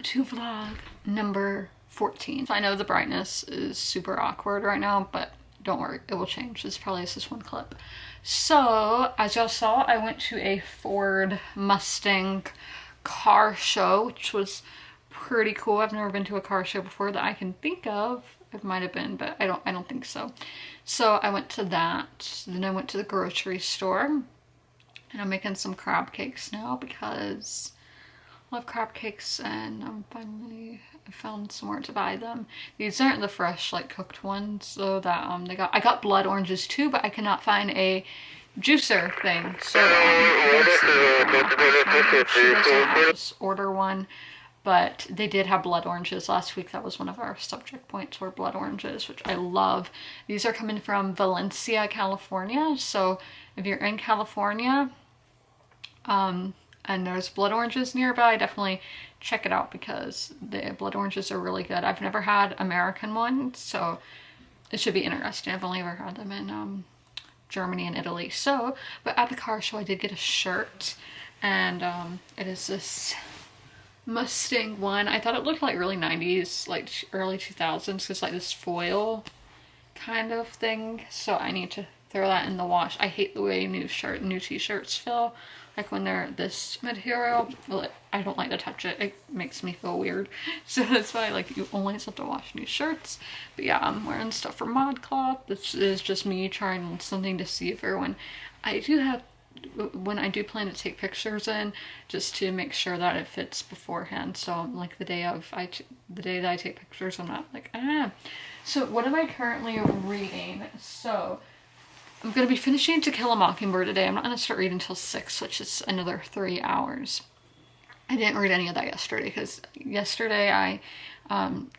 to vlog number 14. I know the brightness is super awkward right now, but don't worry, it will change. This probably is just one clip. So, as y'all saw, I went to a Ford Mustang car show, which was pretty cool. I've never been to a car show before that I can think of. It might have been, but I don't think so. So I went to that. Then I went to the grocery store, and I'm making some crab cakes now because I love crab cakes, and I found somewhere to buy them. These aren't the fresh, like, cooked ones, so that I got blood oranges too, but I cannot find a juicer thing. So I'll just order one. But they did have blood oranges last week. That was one of our subject points, were blood oranges, which I love. These are coming from Valencia, California. So if you're in California, and there's blood oranges nearby, definitely check it out because the blood oranges are really good. I've never had American ones, so it should be interesting. I've only ever had them in Germany and Italy. So, but at the car show I did get a shirt, and it is this Mustang one. I thought it looked like really 90s, like early 2000s, because like this foil kind of thing. So I need to throw that in the wash. I hate the way new t-shirts feel. Like when they're this material, well, I don't like to touch it. It makes me feel weird. So that's why like you always have to wash new shirts. But yeah, I'm wearing stuff from ModCloth. This is just me trying something to see if everyone, when I do plan to take pictures in, just to make sure that it fits beforehand. So like the day that I take pictures, I'm not like, ah. So what am I currently reading? So I'm going to be finishing To Kill a Mockingbird today. I'm not going to start reading until 6, which is another 3 hours. I didn't read any of that yesterday because yesterday I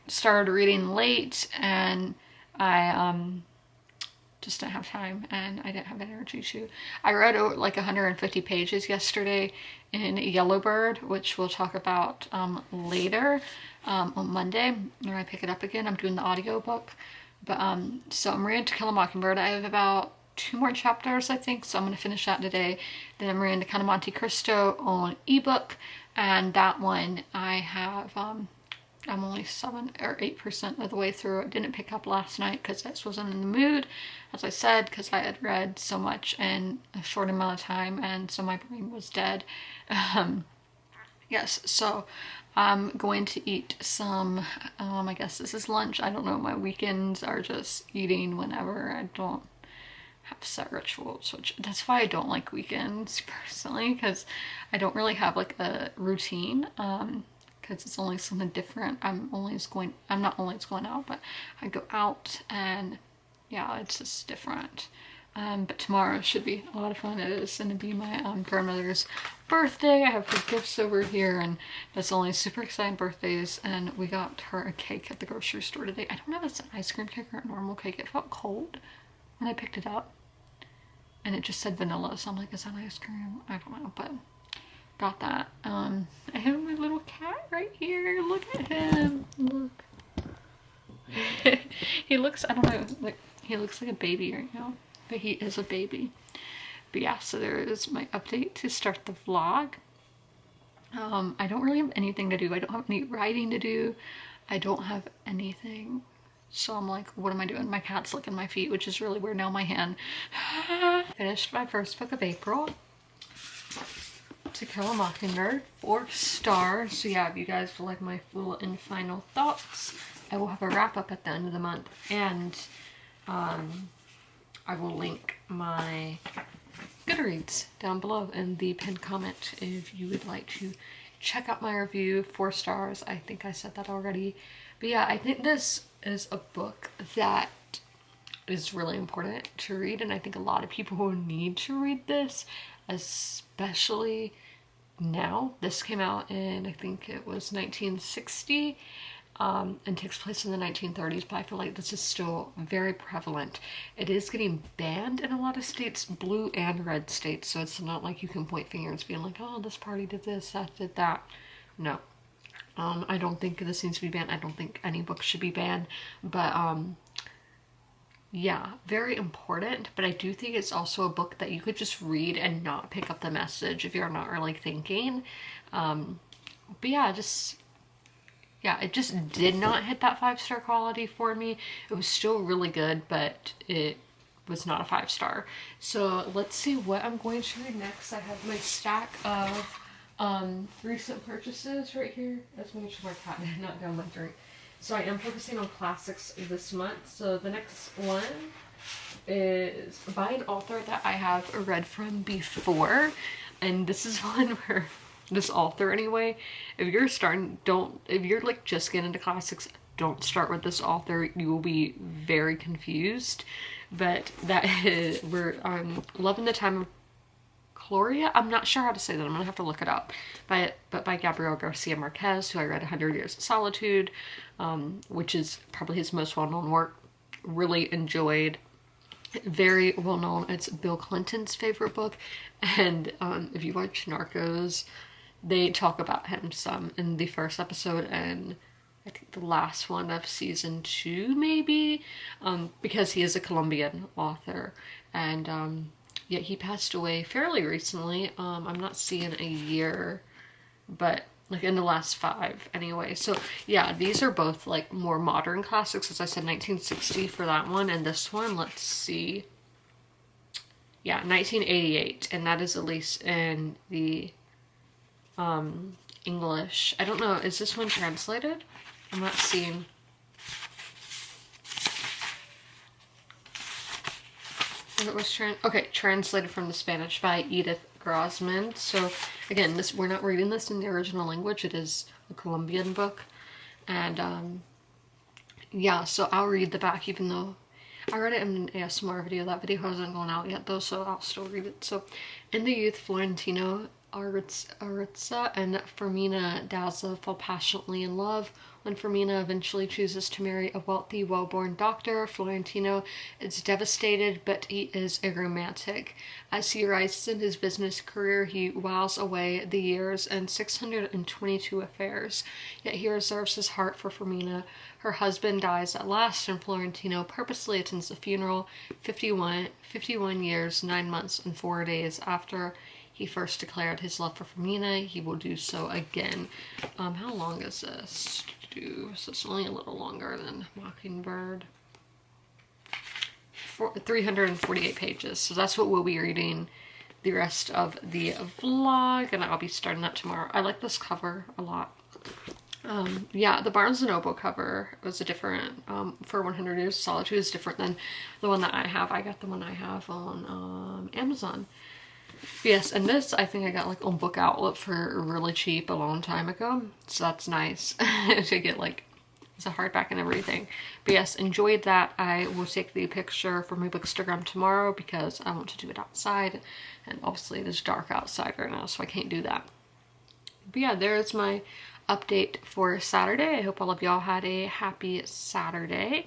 started reading late, and I just didn't have time, and I didn't have energy to. I read like 150 pages yesterday in Yellowbird, which we'll talk about later on Monday when I pick it up again. I'm doing the audiobook. But so I'm reading To Kill a Mockingbird. I have about 2 more chapters, I think, so I'm going to finish that today. Then I'm reading The Count of Monte Cristo on ebook, and that one I have, I'm only 7 or 8% of the way through. I didn't pick up last night because I just wasn't in the mood, as I said, because I had read so much in a short amount of time, and so my brain was dead. Yes, so I'm going to eat some, I guess this is lunch. I don't know, my weekends are just eating whenever. I don't have set rituals, which that's why I don't like weekends personally, because I don't really have like a routine, because it's always something different. I'm not always going out, but I go out, and yeah, it's just different. But tomorrow should be a lot of fun. It is going to be my grandmother's birthday. I have her gifts over here, and that's only super exciting birthdays, and we got her a cake at the grocery store today. I don't know if it's an ice cream cake or a normal cake. It felt cold when I picked it up, and it just said vanilla, so I'm like, is that ice cream? I don't know, but got that. I have my little cat right here. Look at him. Look. He looks, I don't know, like he looks like a baby right now, but he is a baby. But yeah, so there is my update to start the vlog. I don't really have anything to do. I don't have any writing to do. I don't have anything. So I'm like, what am I doing? My cat's licking my feet, which is really weird. Now my hand. Finished my first book of April, To Kill a Mockingbird, 4 stars. So yeah, if you guys would like my full and final thoughts, I will have a wrap up at the end of the month, and I will link my Goodreads down below in the pinned comment if you would like to check out my review. 4 stars. I think I said that already. But yeah, I think this is a book that is really important to read, and I think a lot of people will need to read this, especially now. This came out in, I think it was 1960, and takes place in the 1930s, but I feel like this is still very prevalent. It is getting banned in a lot of states, blue and red states, so it's not like you can point fingers being like, oh, this party did this, that did that. No. I don't think this needs to be banned. I don't think any book should be banned, but yeah, very important. But I do think it's also a book that you could just read and not pick up the message if you're not really thinking. But yeah, just yeah, it just did not hit that 5-star quality for me. It was still really good, but it was not a 5-star. So let's see what I'm going to read next. I have my stack of recent purchases right here. Let's make sure my cat did not down my drink. So I am focusing on classics this month. So the next one is by an author that I have read from before, and this is one where this author anyway, if you're like just getting into classics, don't start with this author. You will be very confused. But that is, we're Loving the Time of Gloria. I'm not sure how to say that. I'm gonna have to look it up. But by Gabriel Garcia Marquez, who I read 100 Years of Solitude, which is probably his most well-known work. Really enjoyed. Very well known. It's Bill Clinton's favorite book, and if you watch Narcos, they talk about him some in the first episode and I think the last one of season 2 maybe, because he is a Colombian author, and yeah, he passed away fairly recently. I'm not seeing a year, but like in the last 5 anyway. So yeah, these are both like more modern classics. As I said, 1960 for that one, and this one, let's see, yeah, 1988, and that is at least in the English. I don't know, is this one translated? I'm not seeing. It was translated from the Spanish by Edith Grossman. So again, we're not reading this in the original language. It is a Colombian book, and yeah. So I'll read the back, even though I read it in an ASMR video. That video hasn't gone out yet though, so I'll still read it. So, in the youth, Florentino Aritza and Fermina Daza fall passionately in love. When Fermina eventually chooses to marry a wealthy, well-born doctor, Florentino is devastated, but he is a romantic. As he rises in his business career, he whiles away the years and 622 affairs. Yet he reserves his heart for Fermina. Her husband dies at last, and Florentino purposely attends the funeral 51 years, 9 months, and 4 days after he first declared his love for Fermina. He will do so again. How long is this? So it's only a little longer than Mockingbird. 348 pages. So that's what we'll be reading the rest of the vlog, and I'll be starting that tomorrow. I like this cover a lot. Yeah, the Barnes & Noble cover was a different, for 100 Years of Solitude is different than the one that I have. I got the one I have on Amazon. Yes, and this I think I got like on Book Outlet for really cheap a long time ago, so that's nice to get, like, it's a hardback and everything. But yes, enjoyed that. I will take the picture for my Bookstagram tomorrow because I want to do it outside, and obviously it is dark outside right now, so I can't do that. But yeah, there's my update for Saturday. I hope all of y'all had a happy Saturday.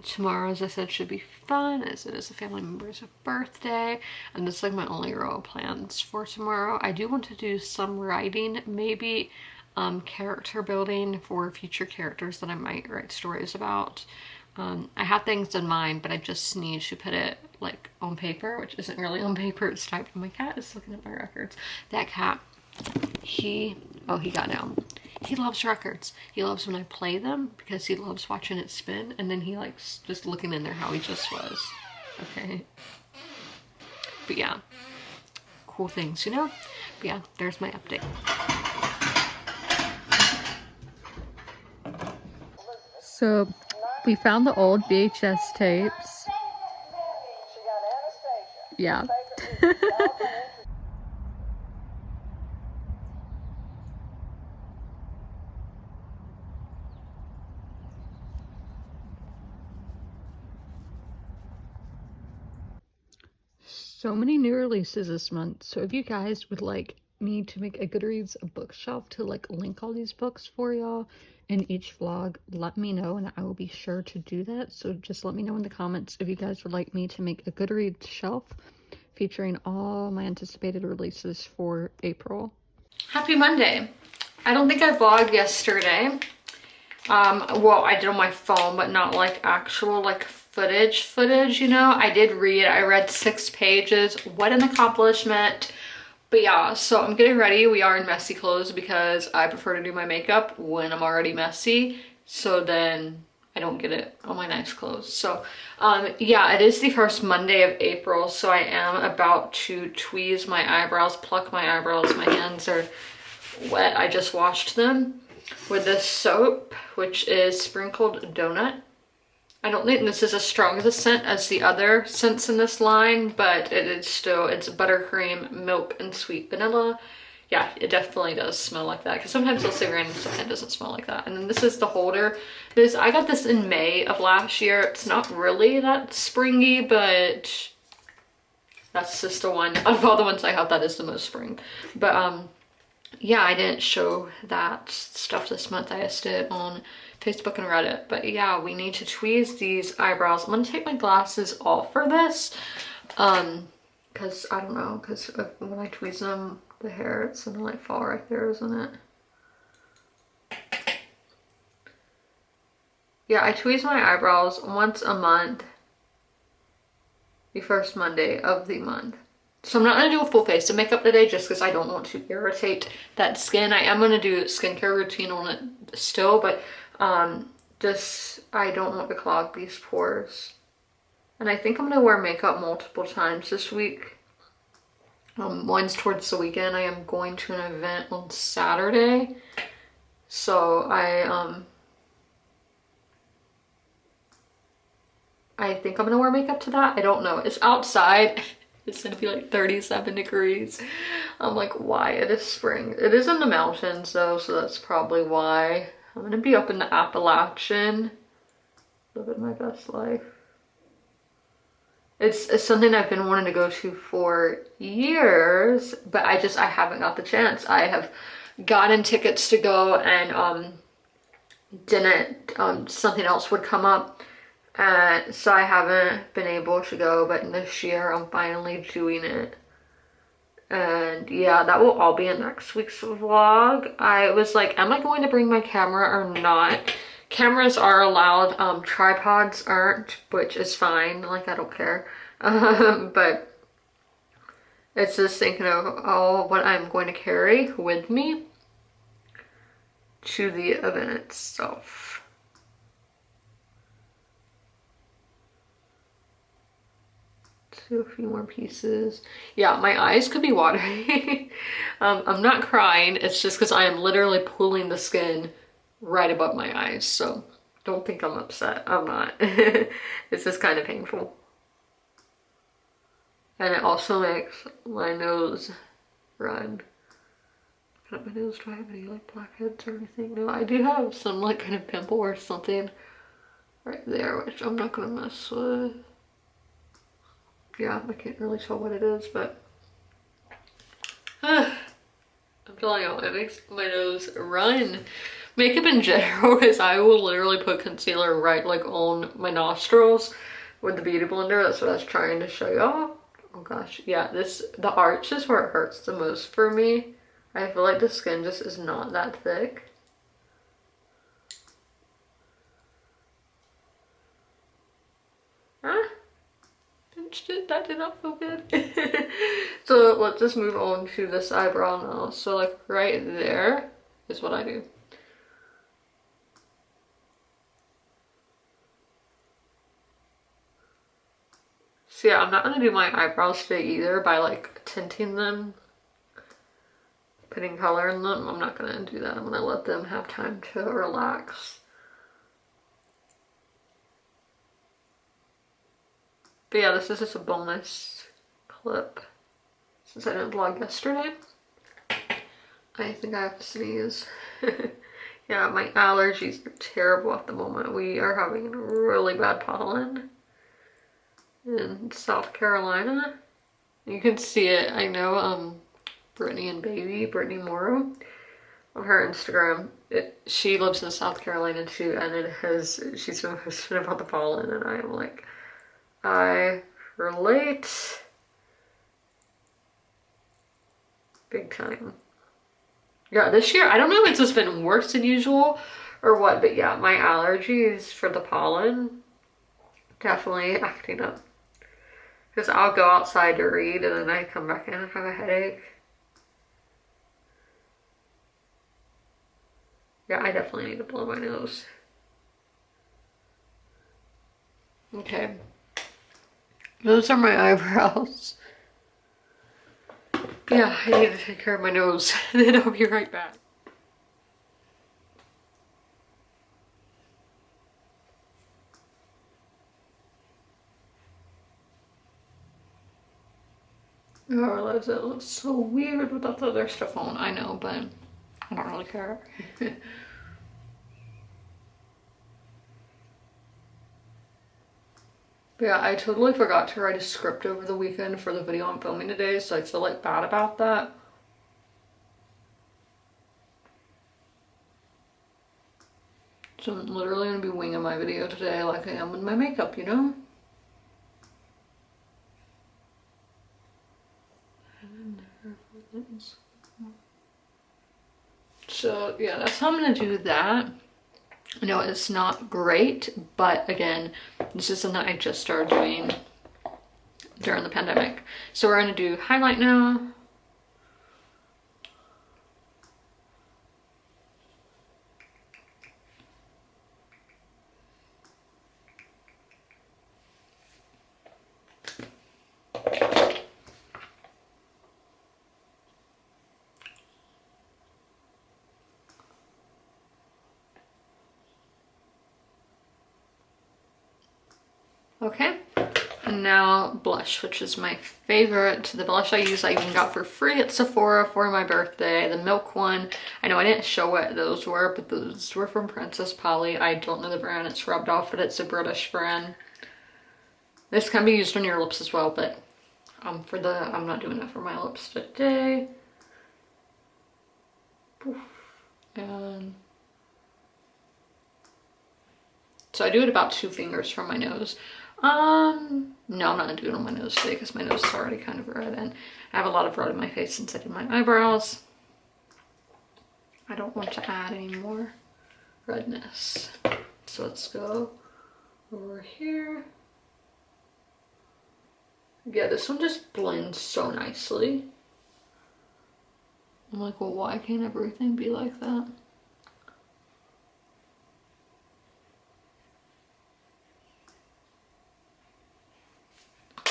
Tomorrow, as I said, should be fun, as it is a family member's birthday, and this is like my only row of plans for tomorrow. I do want to do some writing, maybe character building for future characters that I might write stories about. I have things in mind, but I just need to put it like on paper, which isn't really on paper, it's typed. My cat is looking at my records. That cat, he got down. He loves records. He loves when I play them because he loves watching it spin, and then he likes just looking in there how he just was. Okay. But yeah, cool things, you know? But yeah, there's my update. So we found the old VHS tapes. Yeah. So many new releases this month. So if you guys would like me to make a Goodreads bookshelf to like link all these books for y'all in each vlog, let me know and I will be sure to do that. So just let me know in the comments if you guys would like me to make a Goodreads shelf featuring all my anticipated releases for April. Happy Monday. I don't think I vlogged yesterday. Well, I did on my phone, but not like actual like footage, you know. I read 6 pages. What an accomplishment. But yeah, so I'm getting ready. We are in messy clothes because I prefer to do my makeup when I'm already messy. So then I don't get it on my nice clothes. So yeah, it is the first Monday of April. So I am about to tweeze my eyebrows, pluck my eyebrows. My hands are wet. I just washed them with this soap, which is sprinkled donut. I don't think this is as strong as a scent as the other scents in this line, but it is still, it's buttercream, milk, and sweet vanilla. Yeah, it definitely does smell like that, because sometimes they'll say random stuff and it doesn't smell like that. And then this is the holder. I got this in May of last year. It's not really that springy, but that's just the one, out of all the ones I have, that is the most spring. But yeah, I didn't show that stuff this month. I just did it on Facebook and Reddit. But yeah, we need to tweeze these eyebrows. I'm gonna take my glasses off for this. Cause I don't know, cause when I tweeze them, the hair, it's gonna like fall right there, isn't it? Yeah, I tweeze my eyebrows once a month. The first Monday of the month. So I'm not going to do a full face of makeup today just because I don't want to irritate that skin. I am going to do a skincare routine on it still, but just I don't want to clog these pores. And I think I'm going to wear makeup multiple times this week. One's towards the weekend. I am going to an event on Saturday. So I think I'm going to wear makeup to that. I don't know. It's outside. It's gonna be like 37 degrees. I'm like, why? It is spring. It is in the mountains though, so that's probably why. I'm gonna be up in the Appalachian. Living my best life. It's something I've been wanting to go to for years, but I haven't got the chance. I have gotten tickets to go and didn't, something else would come up. So I haven't been able to go, but this year I'm finally doing it. And yeah, that will all be in next week's vlog. I was like, am I going to bring my camera or not? Cameras are allowed, tripods aren't, which is fine. Like, I don't care. But it's just thinking of all what I'm going to carry with me to the event itself. A few more pieces. Yeah, my eyes could be watery. I'm not crying. It's just because I am literally pulling the skin right above my eyes. So don't think I'm upset. I'm not. It's just kind of painful. And it also makes my nose run. Cut up my nose. Do I have any like blackheads or anything? No, I do have some like kind of pimple or something right there, which I'm not gonna mess with. Yeah, I can't really tell what it is, but I'm telling you, it makes my nose run. Makeup in general is I will literally put concealer right like on my nostrils with the beauty blender. That's what I was trying to show y'all. Oh gosh, yeah, the arch is where it hurts the most for me. I feel like the skin just is not that thick. Huh? That did not feel good. So let's just move on to this eyebrow now. So like right there is what I do. So yeah, I'm not gonna do my eyebrows today either by like tinting them, putting color in them. I'm not gonna do that. I'm gonna let them have time to relax. But yeah, this is just a bonus clip. Since I didn't vlog yesterday, I think I have to sneeze. Yeah, my allergies are terrible at the moment. We are having really bad pollen in South Carolina. You can see it. I know Brittany Morrow, on her Instagram, she lives in South Carolina too, and she's been posting about the pollen, and I am like, I relate big time. Yeah, this year, I don't know if it's just been worse than usual or what, but yeah, my allergies for the pollen definitely acting up. Because I'll go outside to read and then I come back in and have a headache. Yeah, I definitely need to blow my nose. Okay. Those are my eyebrows. Yeah, I need to take care of my nose. Then I'll be right back. I realize it looks so weird without the other stuff on. I know, but I don't really care. But yeah, I totally forgot to write a script over the weekend for the video I'm filming today, so I feel like bad about that. So I'm literally gonna be winging my video today like I am with my makeup, you know? So yeah, that's how I'm gonna do that. I know it's not great, but again, this is something I just started doing during the pandemic. So we're gonna do highlight now. Okay, and now blush, which is my favorite. The blush I use, I even got for free at Sephora for my birthday. The milk one, I know I didn't show what those were, but those were from Princess Polly. I don't know the brand, it's rubbed off, but it's a British brand. This can be used on your lips as well, but I'm not doing that for my lips today. And so I do it about 2 fingers from my nose. No, I'm not gonna do it on my nose today because my nose is already kind of red and I have a lot of red in my face since I did my eyebrows. I don't want to add any more redness. So let's go over here. Yeah, this one just blends so nicely. I'm like, well, why can't everything be like that?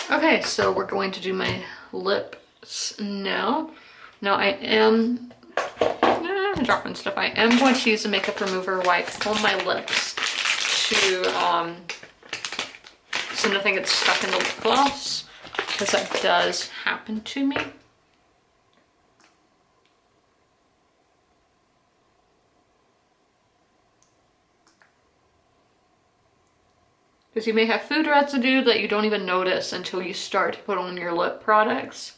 Okay, so we're going to do my lips now. Now I am dropping stuff. I am going to use a makeup remover wipe on my lips to so nothing gets stuck in the lip gloss, because that does happen to me. Because you may have food residue that you don't even notice until you start to put on your lip products.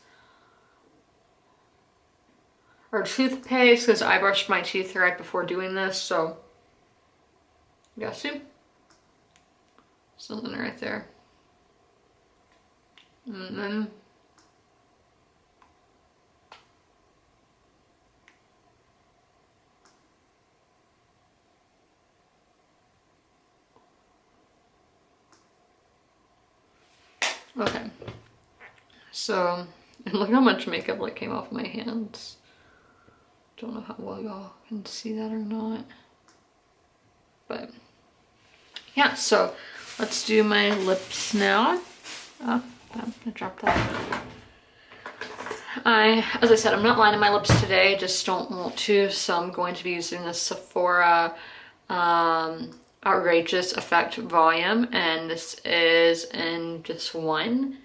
Or toothpaste, because I brushed my teeth right before doing this, so yeah, see? Something right there. And then okay. So, and look how much makeup like came off my hands. Don't know how well y'all can see that or not. But yeah, so let's do my lips now. Oh, I dropped that. As I said, I'm not lining my lips today, I just don't want to, so I'm going to be using the Sephora Outrageous Effect Volume, and this is in just one,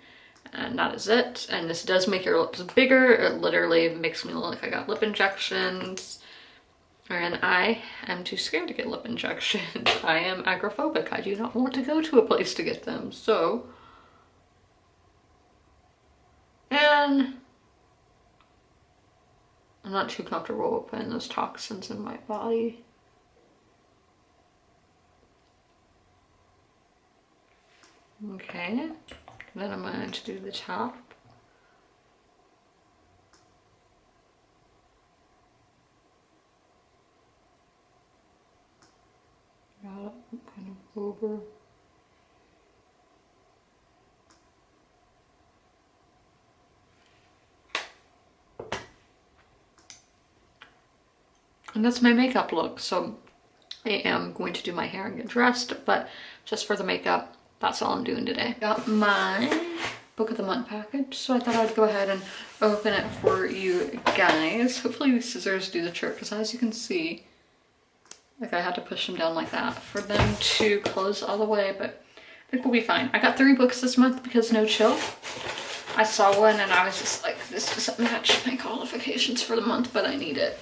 and that is it. And this does make your lips bigger. It literally makes me look like I got lip injections, and I am too scared to get lip injections. I am agoraphobic. I do not want to go to a place to get them, so. And I'm not too comfortable with putting those toxins in my body. Okay, then I'm going to do the top. Got it kind of over. And that's my makeup look. So I am going to do my hair and get dressed, but just for the makeup, that's all I'm doing today. Got my book of the month package, so I thought I'd go ahead and open it for you guys. Hopefully these scissors do the trick, because as you can see, like I had to push them down like that for them to close all the way, but I think we'll be fine. I got 3 books this month because no chill. I saw one and I was just like, this doesn't match my qualifications for the month, but I need it.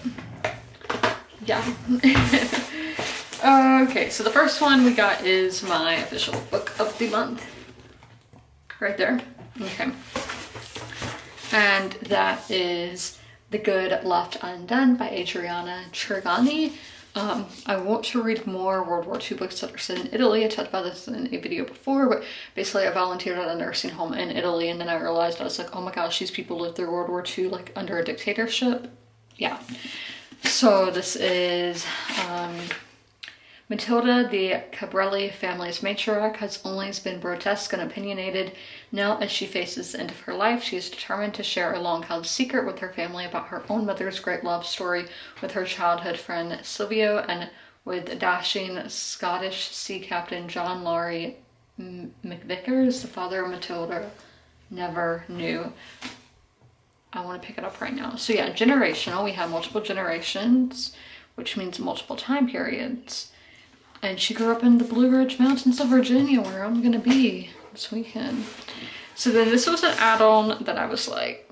Yeah. Okay, so the first one we got is my official book of the month. Right there. Okay. And that is The Good Left Undone by Adriana Trigani. I want to read more World War II books that are set in Italy. I talked about this in a video before, but basically I volunteered at a nursing home in Italy, and then I realized, I was like, oh my gosh, these people lived through World War II like under a dictatorship. Yeah. So this is Matilda, the Cabrelli family's matriarch, has always been grotesque and opinionated. Now, as she faces the end of her life, she is determined to share a long-held secret with her family about her own mother's great love story with her childhood friend Silvio and with dashing Scottish sea captain John Laurie McVickers, the father of Matilda never knew. I want to pick it up right now. So yeah, generational. We have multiple generations, which means multiple time periods. And she grew up in the Blue Ridge Mountains of Virginia, where I'm gonna be this weekend. So then this was an add-on that I was like,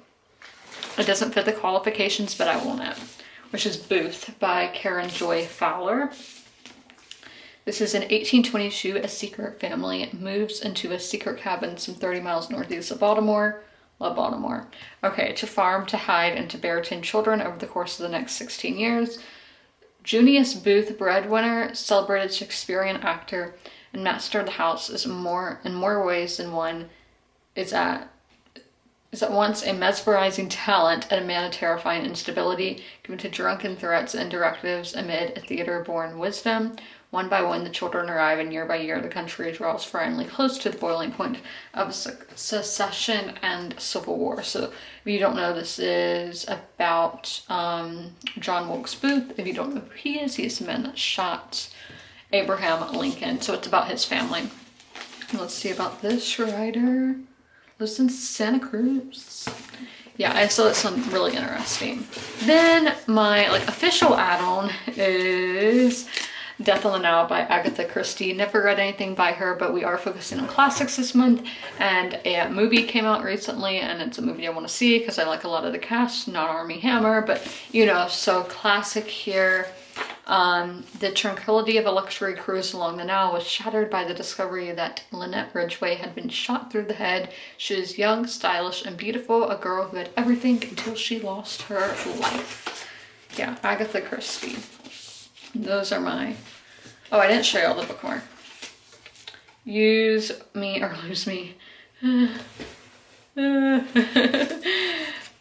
it doesn't fit the qualifications, but I want it, which is Booth by Karen Joy Fowler. This is in 1822, a secret family moves into a secret cabin some 30 miles northeast of Baltimore. Love Baltimore. Okay, to farm, to hide, and to bear 10 children over the course of the next 16 years. Junius Booth, breadwinner, celebrated Shakespearean actor, and master of the house, is in more ways than one, is at once a mesmerizing talent and a man of terrifying instability, given to drunken threats and directives amid a theater-born wisdom. One by one, the children arrive, and year by year, the country draws finally close to the boiling point of secession and civil war. So, if you don't know, this is about John Wilkes Booth. If you don't know who he is the man that shot Abraham Lincoln. So, it's about his family. Let's see about this writer. Lives in Santa Cruz. Yeah, I saw that sound really interesting. Then my official add-on is Death on the Nile by Agatha Christie. Never read anything by her, but we are focusing on classics this month, and a movie came out recently, and it's a movie I want to see because I like a lot of the cast, not Armie Hammer, but you know, so classic here. The tranquility of a luxury cruise along the Nile was shattered by the discovery that Lynette Ridgway had been shot through the head. She was young, stylish, and beautiful, a girl who had everything until she lost her life. Yeah, Agatha Christie. Those are my... Oh, I didn't show you all the bookmark. Use Me or Lose Me.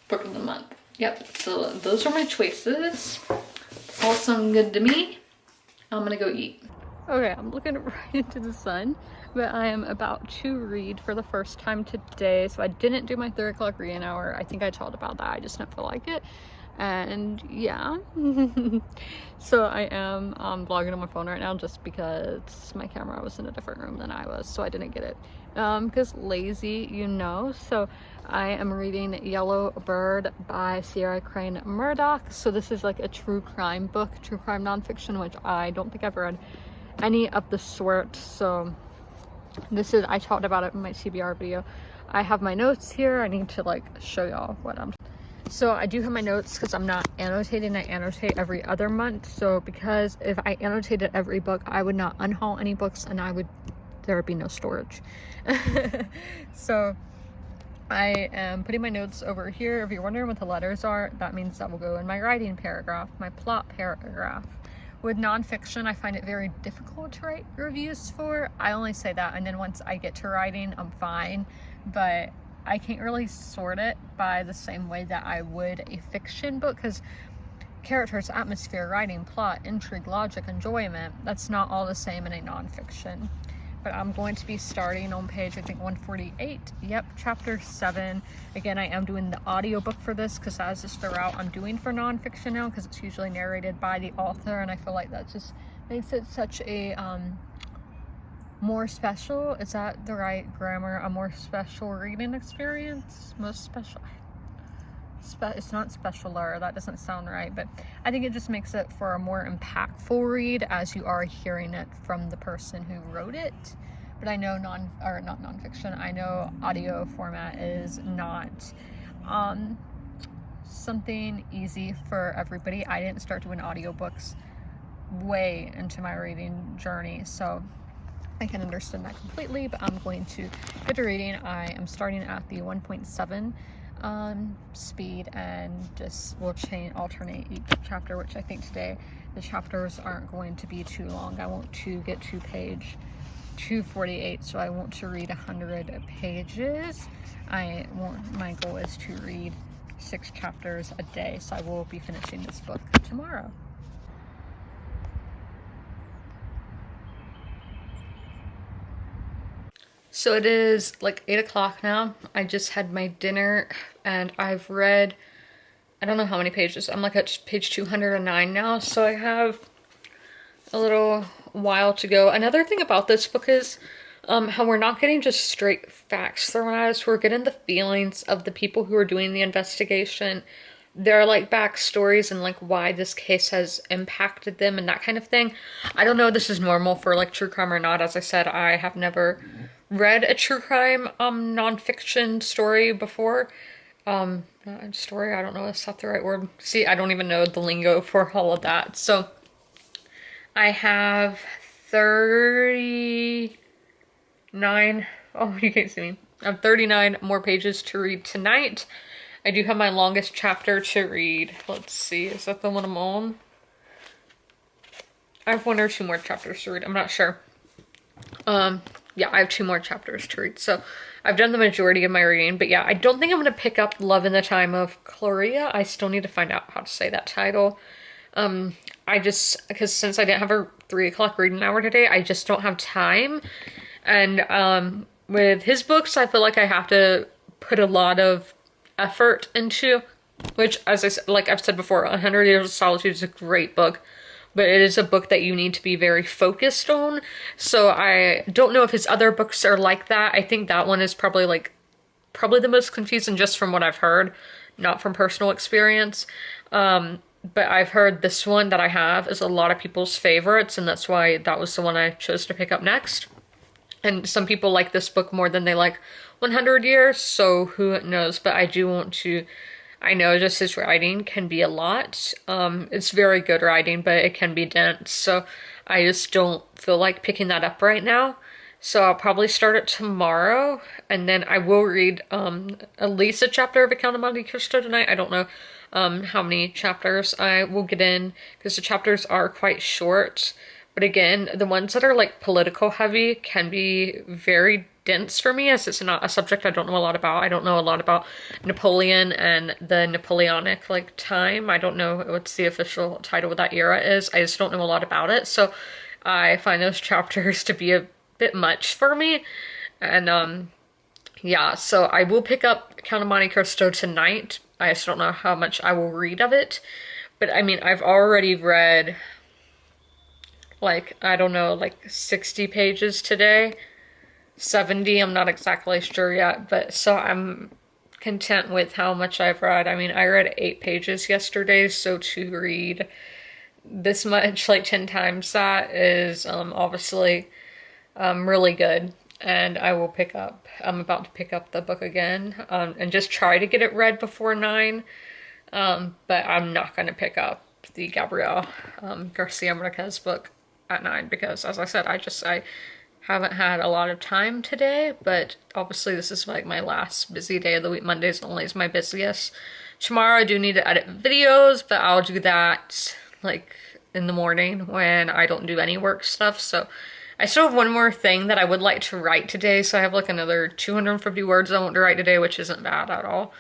Book of the month. Yep, so those are my choices. All sound good to me. I'm gonna go eat. Okay, I'm looking right into the sun, but I am about to read for the first time today. So I didn't do my 3 o'clock reading hour. I think I told about that. I just didn't feel like it. And yeah. So I am vlogging on my phone right now just because my camera was in a different room than I was, so I didn't get it. Because lazy, you know. So I am reading Yellow Bird by Sierra Crane Murdoch. So this is like a true crime book, true crime nonfiction, which I don't think I've read any of the sort. So this is, I talked about it in my TBR video. I have my notes here. I need to show y'all what I'm. So I do have my notes because I'm not annotating. I annotate every other month. So because if I annotated every book, I would not unhaul any books, and there would be no storage. So I am putting my notes over here. If you're wondering what the letters are, that means that will go in my writing paragraph, my plot paragraph. With nonfiction, I find it very difficult to write reviews for. I only say that, and then once I get to writing, I'm fine. But I can't really sort it by the same way that I would a fiction book, because characters, atmosphere, writing, plot, intrigue, logic, enjoyment, that's not all the same in a nonfiction. but I'm going to be starting on page, I think, 148. Yep, chapter 7. Again, I am doing the audiobook for this because that is just the route I'm doing for nonfiction now, because it's usually narrated by the author, and I feel like that just makes it such a more special, is that the right grammar? A more special reading experience? Most special? It's not specialer, that doesn't sound right, but I think it just makes it for a more impactful read as you are hearing it from the person who wrote it. But I know not nonfiction, I know audio format is not something easy for everybody. I didn't start doing audiobooks way into my reading journey, so I can understand that completely, but I'm going to get to reading. I am starting at the 1.7 speed, and just will alternate each chapter, which I think today the chapters aren't going to be too long. I want to get to page 248, so I want to read 100 pages. My goal is to read 6 chapters a day, so I will be finishing this book tomorrow. So it is like 8 o'clock now. I just had my dinner and I've read, I don't know how many pages. I'm like at page 209 now, so I have a little while to go. Another thing about this book is how we're not getting just straight facts thrown at us. We're getting the feelings of the people who are doing the investigation. Their like backstories and like why this case has impacted them and that kind of thing. I don't know if this is normal for like true crime or not. As I said, I have never read a true crime nonfiction story before. Story, I don't know if that's the right word. See, I don't even know the lingo for all of that. So I have 39, oh, you can't see me. I have 39 more pages to read tonight. I do have my longest chapter to read. Let's see, is that the one I'm on? I have 1 or 2 more chapters to read, I'm not sure. Yeah, I have 2 more chapters to read, so I've done the majority of my reading, but yeah, I don't think I'm going to pick up Love in the Time of Gloria. I still need to find out how to say that title. Because since I didn't have a 3 o'clock reading hour today, I just don't have time, and with his books, I feel like I have to put a lot of effort into, which, as I said, like I've said before, 100 Years of Solitude is a great book, but it is a book that you need to be very focused on. So I don't know if his other books are like that. I think that one is probably the most confusing just from what I've heard, not from personal experience. But I've heard this one that I have is a lot of people's favorites, and that's why that was the one I chose to pick up next. And some people like this book more than they like 100 Years, so who knows, but I do want to, I know just his writing can be a lot. It's very good writing, but it can be dense, so I just don't feel like picking that up right now. So I'll probably start it tomorrow, and then I will read at least a chapter of A Count of Monte Cristo tonight. I don't know how many chapters I will get in, because the chapters are quite short. But again, the ones that are like political heavy can be very dense for me, as it's not a subject I don't know a lot about. I don't know a lot about Napoleon and the Napoleonic like time. I don't know what's the official title of that era is. I just don't know a lot about it. So I find those chapters to be a bit much for me. And yeah, so I will pick up Count of Monte Cristo tonight. I just don't know how much I will read of it. But I mean, I've already read like, I don't know, like 60 pages today. 70, I'm not exactly sure yet, but so I'm content with how much I've read. I mean, I read 8 pages yesterday, so to read this much, like 10 times that, is obviously really good. And I will pick up, I'm about to pick up the book again, and just try to get it read before 9, but I'm not going to pick up the Gabriel Garcia Marquez book at 9, because as I said, I haven't had a lot of time today, but obviously this is like my last busy day of the week. Mondays only is my busiest. Tomorrow I do need to edit videos, but I'll do that like in the morning when I don't do any work stuff. So I still have one more thing that I would like to write today, so I have like another 250 words I want to write today, which isn't bad at all,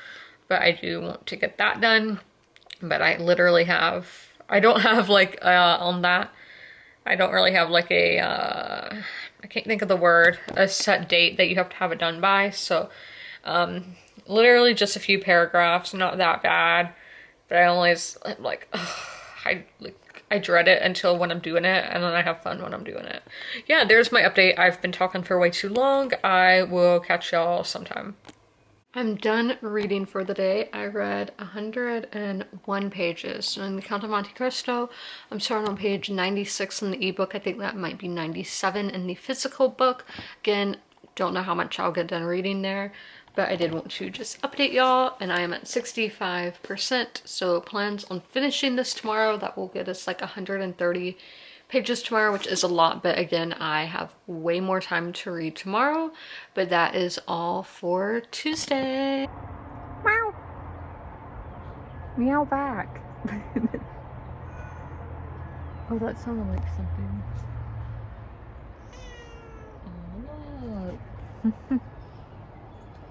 but I do want to get that done. But I literally have, I don't have like on that I don't really have like a, I can't think of the word, a set date that you have to have it done by. So, literally just a few paragraphs, not that bad. But I'm like, ugh, I dread it until when I'm doing it, and then I have fun when I'm doing it. Yeah, there's my update. I've been talking for way too long. I will catch y'all sometime. I'm done reading for the day. I read 101 pages. So in the Count of Monte Cristo, I'm starting on page 96 in the ebook. I think that might be 97 in the physical book. Again, don't know how much I'll get done reading there, but I did want to just update y'all, and I am at 65%. So plans on finishing this tomorrow. That will get us like 130 pages tomorrow, which is a lot, but again, I have way more time to read tomorrow. But that is all for Tuesday. Meow. Meow back. Oh, that sounded like something. Oh, look.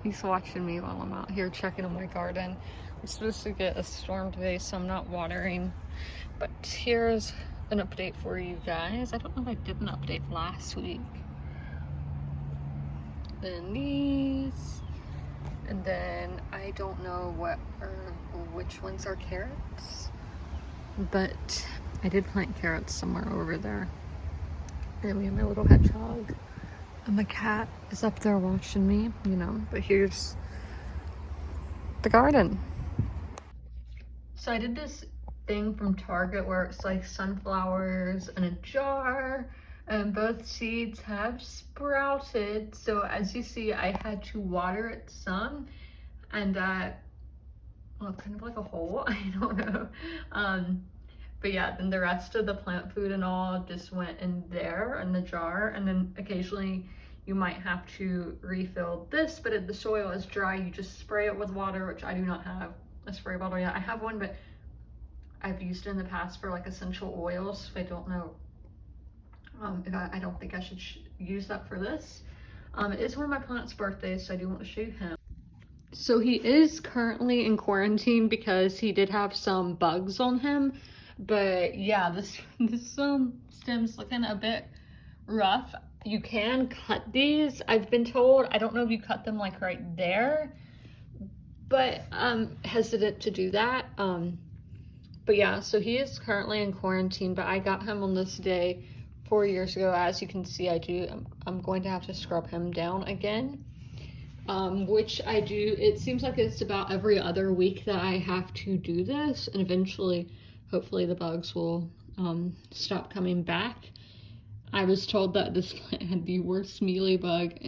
He's watching me while I'm out here checking on my garden. I'm supposed to get a storm today, so I'm not watering. But here's an update for you guys. I don't know if I did an update last week. Then these, and then I don't know which ones are carrots, but I did plant carrots somewhere over there. And we have my little hedgehog, and the cat is up there watching me, you know. But here's the garden. So I did this thing from Target where it's like sunflowers in a jar, and both seeds have sprouted. So as you see, I had to water it some, and well, kind of like a hole, I don't know. But yeah, then the rest of the plant food and all just went in there in the jar, and then occasionally you might have to refill this, but if the soil is dry, you just spray it with water, which I do not have a spray bottle yet. I have one, but I've used it in the past for like essential oils. I don't know if I don't think I should use that for this. It is one of my plant's birthdays, so I do want to show him. So he is currently in quarantine because he did have some bugs on him. But yeah, this stem's looking a bit rough. You can cut these, I've been told. I don't know if you cut them like right there, but I'm hesitant to do that. But yeah, so he is currently in quarantine, but I got him on this day 4 years ago. As you can see, I'm going to have to scrub him down again, which I do. It seems like it's about every other week that I have to do this, and eventually, hopefully the bugs will stop coming back. I was told that this plant had the worst mealybug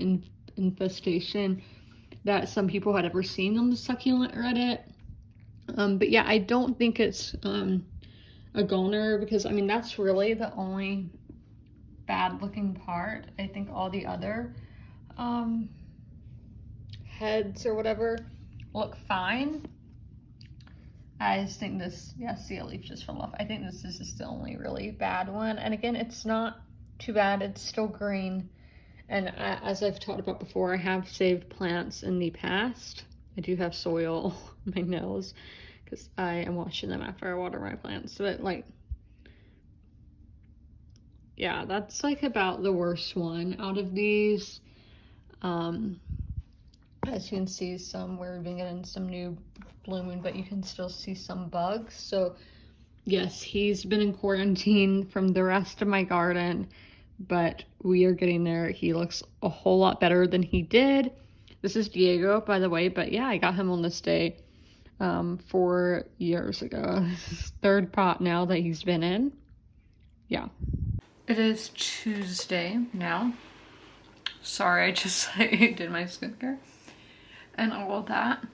infestation that some people had ever seen on the succulent Reddit. But yeah, I don't think it's a goner, because I mean that's really the only bad looking part. I think all the other heads or whatever look fine. I just think this, yeah, see, a leaf just fell off. I think this is just the only really bad one. And again, it's not too bad. It's still green. And as I've talked about before, I have saved plants in the past. I do have soil on my nails because I am washing them after I water my plants. But like, yeah, that's like about the worst one out of these. As you can see, we've been getting some new blooming, but you can still see some bugs. So yes, he's been in quarantine from the rest of my garden, but we are getting there. He looks a whole lot better than he did. This is Diego, by the way, but yeah, I got him on this day 4 years ago. This is his third pot now that he's been in. Yeah. It is Tuesday now. Sorry, I just did my skincare and all of that.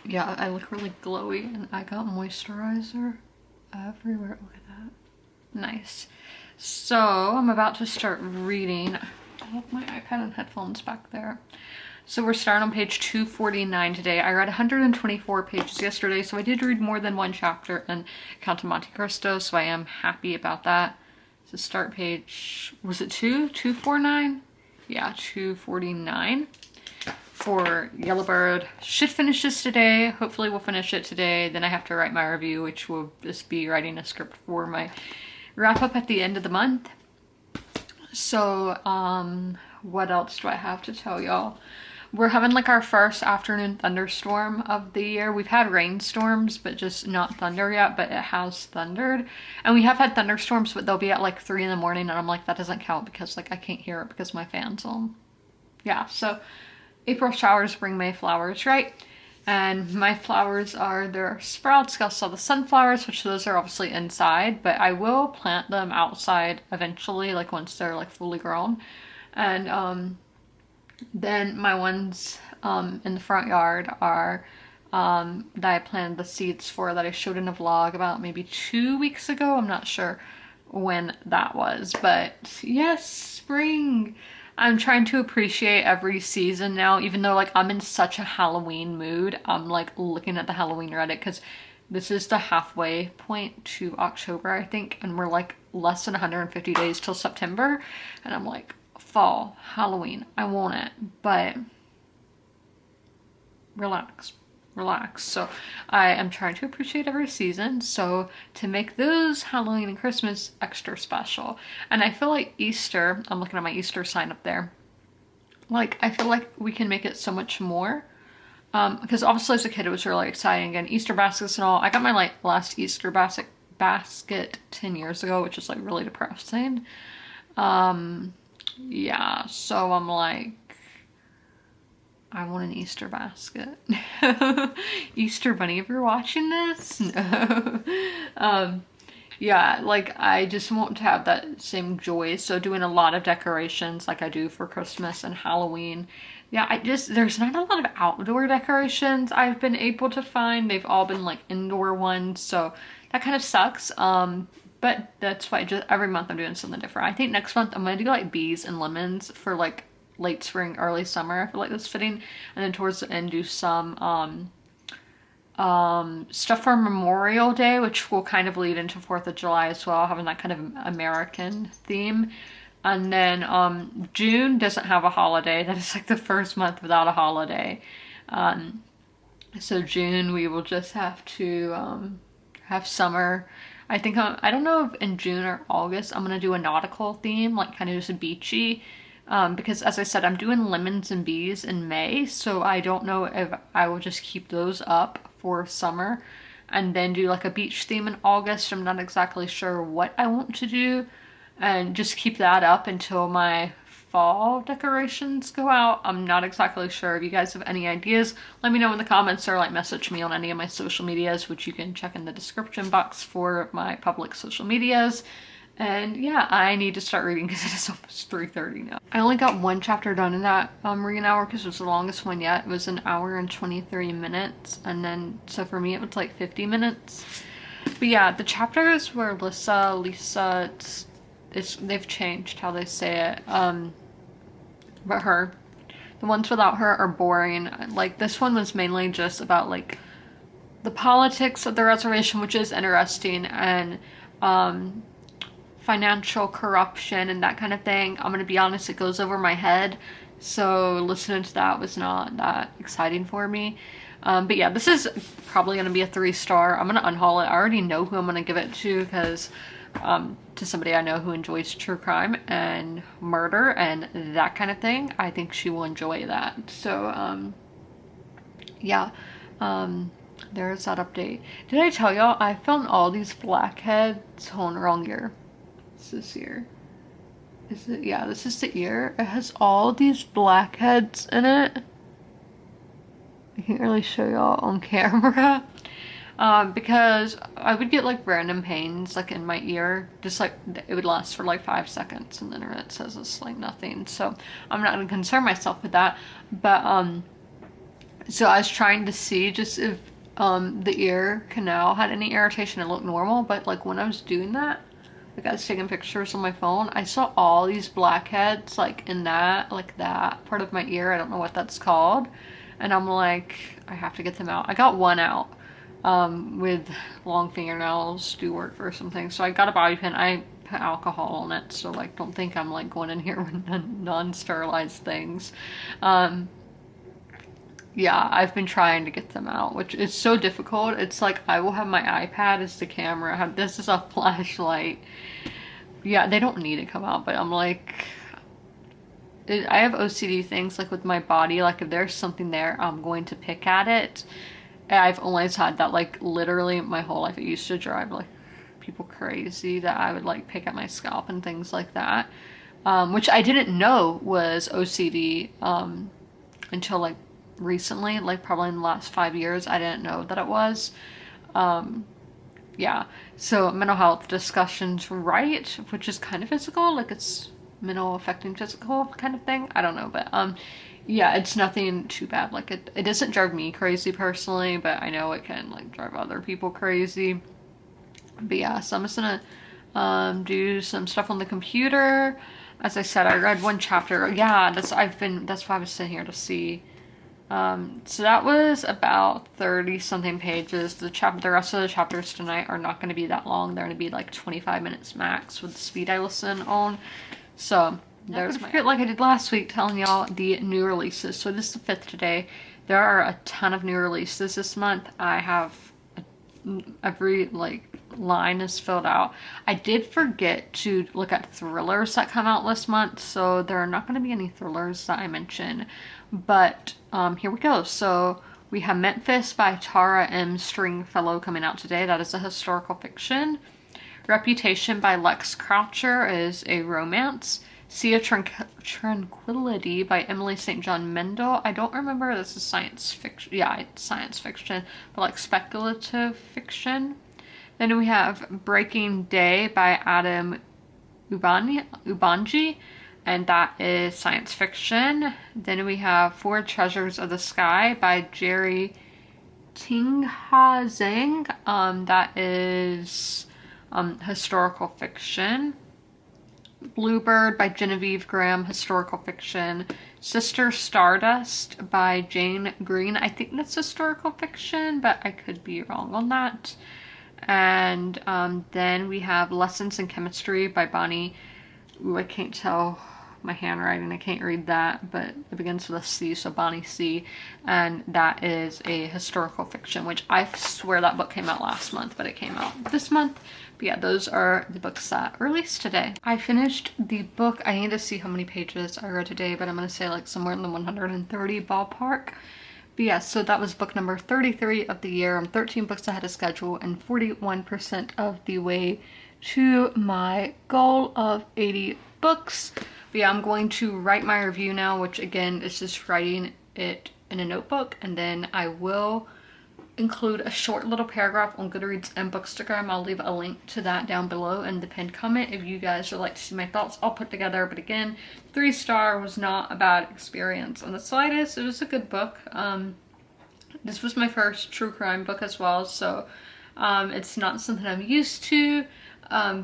Yeah, I look really glowy, and I got moisturizer everywhere. Look at that. Nice. So I'm about to start reading. I have my iPad and headphones back there. So we're starting on page 249 today. I read 124 pages yesterday, so I did read more than one chapter in Count of Monte Cristo, so I am happy about that. So start page, was it 249? Yeah, 249 for Yellowbird. Should finish this today. Hopefully we'll finish it today. Then I have to write my review, which will just be writing a script for my wrap up at the end of the month. So, what else do I have to tell y'all? We're having like our first afternoon thunderstorm of the year. We've had rainstorms, but just not thunder yet, but it has thundered. And we have had thunderstorms, but they'll be at like 3 in the morning, and I'm like, that doesn't count because like I can't hear it because my fan's on. Yeah, so April showers bring May flowers, right? And my flowers are their sprouts. You saw the sunflowers, which those are obviously inside, but I will plant them outside eventually, like once they're like fully grown. And then my ones in the front yard are that I planted the seeds for, that I showed in a vlog about maybe 2 weeks ago. I'm not sure when that was, but yes, spring. I'm trying to appreciate every season now, even though like I'm in such a Halloween mood. I'm like looking at the Halloween Reddit because this is the halfway point to October, I think, and we're like less than 150 days till September, and I'm like, fall, Halloween, I want it, but relax. So I am trying to appreciate every season, so to make those Halloween and Christmas extra special. And I feel like Easter, I'm looking at my Easter sign up there, like I feel like we can make it so much more, because obviously as a kid it was really exciting, and Easter baskets and all. I got my like last Easter basket 10 years ago, which is like really depressing. Yeah, so I'm like, I want an Easter basket. Easter Bunny, if you're watching this, no. Yeah, like I just want to have that same joy. So doing a lot of decorations like I do for Christmas and Halloween. Yeah, there's not a lot of outdoor decorations I've been able to find. They've all been like indoor ones, so that kind of sucks. But that's why just every month I'm doing something different. I think next month I'm gonna do like bees and lemons for like late spring, early summer. I feel like that's fitting. And then towards the end do some stuff for Memorial Day, which will kind of lead into 4th of July as well, having that kind of American theme. And then June doesn't have a holiday. That is like the first month without a holiday. So June we will just have to have summer. I think I don't know if in June or August I'm gonna do a nautical theme, like kind of just a beachy, because as I said, I'm doing lemons and bees in May, so I don't know if I will just keep those up for summer and then do like a beach theme in August. I'm not exactly sure what I want to do, and just keep that up until my fall decorations go out. I'm not exactly sure. If you guys have any ideas, let me know in the comments, or like message me on any of my social medias, which you can check in the description box for my public social medias. And yeah, I need to start reading because it is almost 3:30 now. I only got one chapter done in that reading hour because it was the longest one yet. It was an hour and 23 minutes, and then so for me it was like 50 minutes. But yeah, the chapters where Lisa, they've changed how they say it. But the ones without her are boring. Like this one was mainly just about like the politics of the reservation, which is interesting, and financial corruption and that kind of thing. I'm gonna be honest, it goes over my head, so listening to that was not that exciting for me. But yeah, this is probably gonna be a 3-star. I'm gonna unhaul it. I already know who I'm gonna give it to, because to somebody I know who enjoys true crime and murder and that kind of thing. I think she will enjoy that. So yeah, there's that update. Did I tell y'all I found all these blackheads on the wrong ear? Is this ear? Is it? Yeah, this is the ear. It has all these blackheads in it. I can't really show y'all on camera. Because I would get like random pains like in my ear, just like it would last for like 5 seconds, and then it says it's like nothing. So I'm not gonna concern myself with that. But so I was trying to see just if the ear canal had any irritation. It looked normal, but like when I was doing that, like I was taking pictures on my phone, I saw all these blackheads like in that, like that part of my ear. I don't know what that's called, and I'm like, I have to get them out. I got one out. With long fingernails do work for something. So I got a bobby pin. I put alcohol on it, so like don't think I'm like going in here with non-sterilized things. Yeah, I've been trying to get them out, which is so difficult. It's like I will have my iPad as the camera, have this as a flashlight. Yeah, they don't need to come out, but I'm like, I have OCD things like with my body. Like if there's something there, I'm going to pick at it. And I've always had that like literally my whole life. It used to drive like people crazy that I would like pick at my scalp and things like that. Which I didn't know was OCD until like recently, like probably in the last 5 years. I didn't know that it was. Yeah, so mental health discussions, right? Which is kind of physical, like it's mental affecting physical kind of thing. I don't know, but yeah, it's nothing too bad. Like it doesn't drive me crazy personally, but I know it can like drive other people crazy. But yeah, so I'm just gonna do some stuff on the computer. As I said, I read one chapter. Yeah, that's why I was sitting here to see. So that was about 30 something pages. The rest of the chapters tonight are not going to be that long. They're going to be like 25 minutes max with the speed I listen on. So there's my, like I did last week, telling y'all the new releases. So this is the 5th today. There are a ton of new releases this month. I have every like line is filled out. I did forget to look at thrillers that come out this month, so there are not going to be any thrillers that I mention. But here we go. So we have Memphis by Tara M. Stringfellow coming out today. That is a historical fiction. Reputation by Lex Croucher is a romance. Sea of Tranquility by Emily St. John Mendel. I don't remember, this is science fiction. Yeah, it's science fiction, but like speculative fiction. Then we have Breaking Day by Adam Ubangi, and that is science fiction. Then we have Four Treasures of the Sky by Jerry Tingha Zhang. That is historical fiction. Bluebird by Genevieve Graham, historical fiction. Sister Stardust by Jane Green. I think that's historical fiction, but I could be wrong on that. And then we have Lessons in Chemistry by Bonnie. Ooh, I can't tell my handwriting. I can't read that, but it begins with a C, so Bonnie C. And that is a historical fiction, which I swear that book came out last month, but it came out this month. But yeah, those are the books that released today. I finished the book. I need to see how many pages I read today, but I'm going to say like somewhere in the 130 ballpark. But yeah, so that was book number 33 of the year. I'm 13 books ahead of schedule and 41% of the way to my goal of 80 books. But yeah, I'm going to write my review now, which again is just writing it in a notebook, and then I will include a short little paragraph on Goodreads and Bookstagram. I'll leave a link to that down below in the pinned comment if you guys would like to see my thoughts all put together. But again, 3-star was not a bad experience on the slightest. It was a good book. This was my first true crime book as well, so it's not something I'm used to,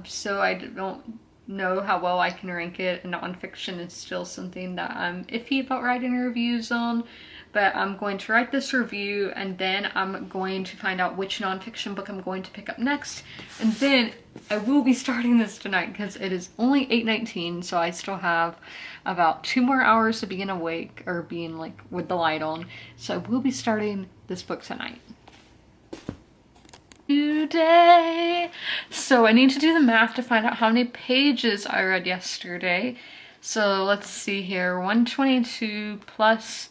so I don't know how well I can rank it. And nonfiction is still something that I'm iffy about writing reviews on. But I'm going to write this review, and then I'm going to find out which nonfiction book I'm going to pick up next. And then I will be starting this tonight because it is only 8:19, so I still have about 2 more hours to being awake, or being like with the light on. So I will be starting this book tonight. Today. So I need to do the math to find out how many pages I read yesterday. So let's see here. 122 plus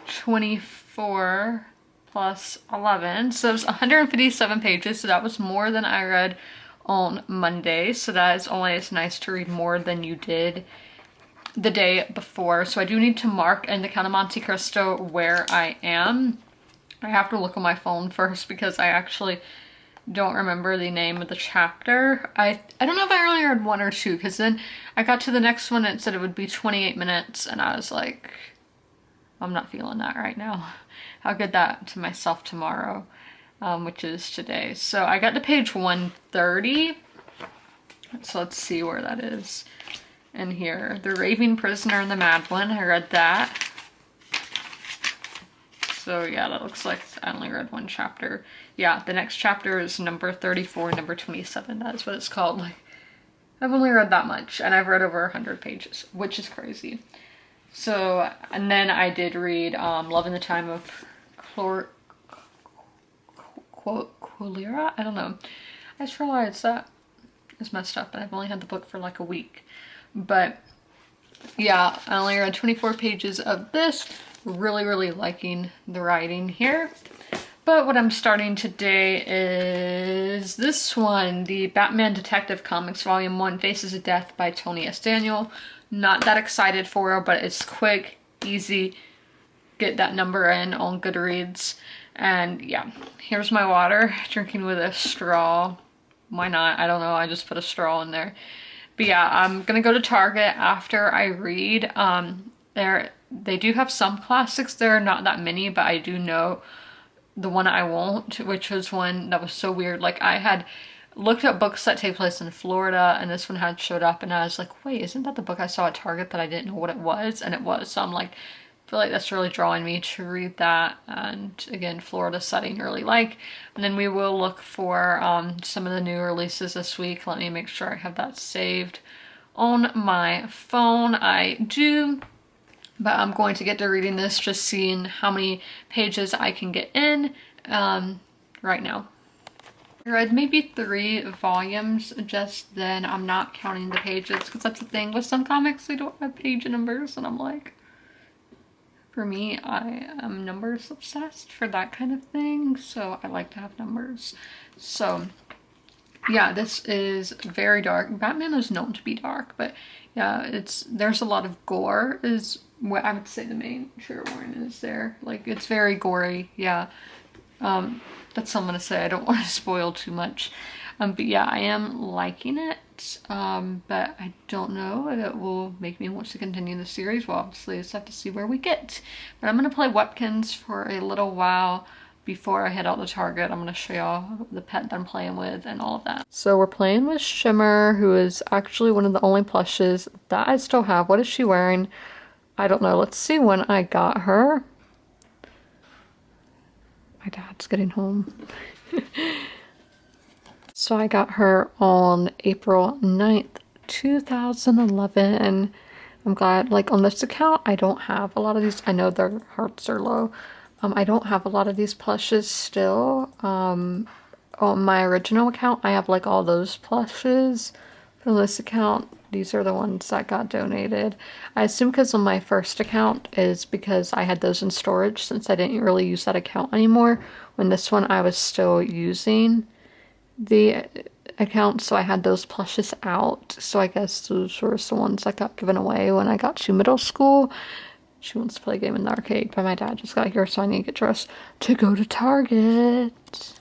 24 plus 11, so it was 157 pages, so that was more than I read on Monday. So that is always nice to read more than you did the day before. So I do need to mark in the Count of Monte Cristo where I am. I have to look on my phone first because I actually don't remember the name of the chapter. I don't know if I only read 1 or 2, because then I got to the next one and it said it would be 28 minutes, and I was like, I'm not feeling that right now. I'll get that to myself tomorrow, which is today. So I got to page 130. So let's see where that is in here. The Raving Prisoner and the Mad One. I read that. So yeah, that looks like I only read 1 chapter. Yeah, the next chapter is number 34, number 27. That is what it's called. Like, I've only read that much, and I've read over 100 pages, which is crazy. So, and then I did read Love in the Time of Cholera? I don't know. I just realized that is messed up and I've only had the book for like a week. But yeah, I only read 24 pages of this. Really liking the writing here. But what I'm starting today is this one, the Batman Detective Comics Volume 1, Faces of Death by Tony S. Daniel. Not that excited for it, but it's quick, easy. Get that number in on Goodreads. And yeah, here's my water, drinking with a straw. Why not? I don't know, I just put a straw in there. But yeah, I'm gonna go to Target after I read. They do have some classics there, not that many, but I do know the one I won't, which was one that was so weird. Like, I had looked up books that take place in Florida, and this one had showed up, and I was like, wait, isn't that the book I saw at Target that I didn't know what it was? And it was. So I'm like, I feel like that's really drawing me to read that. And again, Florida setting really like. And then we will look for some of the new releases this week. Let me make sure I have that saved on my phone. I do. But I'm going to get to reading this, just seeing how many pages I can get in right now. I read maybe 3 volumes just then. I'm not counting the pages because that's the thing with some comics, they don't have page numbers, and I'm like, for me, I am numbers obsessed for that kind of thing, so I like to have numbers. So yeah, this is very dark. Batman is known to be dark, but yeah, there's a lot of gore is what I would say the main trigger warning is there. Like, it's very gory, yeah. That's all I'm gonna say. I don't want to spoil too much. But yeah, I am liking it. But I don't know if it will make me want to continue the series. Well, obviously, I just have to see where we get. But I'm gonna play Webkins for a little while before I head out to Target. I'm gonna show y'all the pet that I'm playing with and all of that. So we're playing with Shimmer, who is actually one of the only plushes that I still have. What is she wearing? I don't know. Let's see when I got her. My dad's getting home. So I got her on April 9th, 2011. I'm glad, like, on this account, I don't have a lot of these. I know their hearts are low. I don't have a lot of these plushes still. On my original account, I have like all those plushes. From this account, these are the ones that got donated. I assume because on my first account is because I had those in storage since I didn't really use that account anymore. When this one, I was still using the account, so I had those plushes out. So I guess those were the ones that got given away when I got to middle school. She wants to play a game in the arcade, but my dad just got here, so I need to get dressed to go to Target.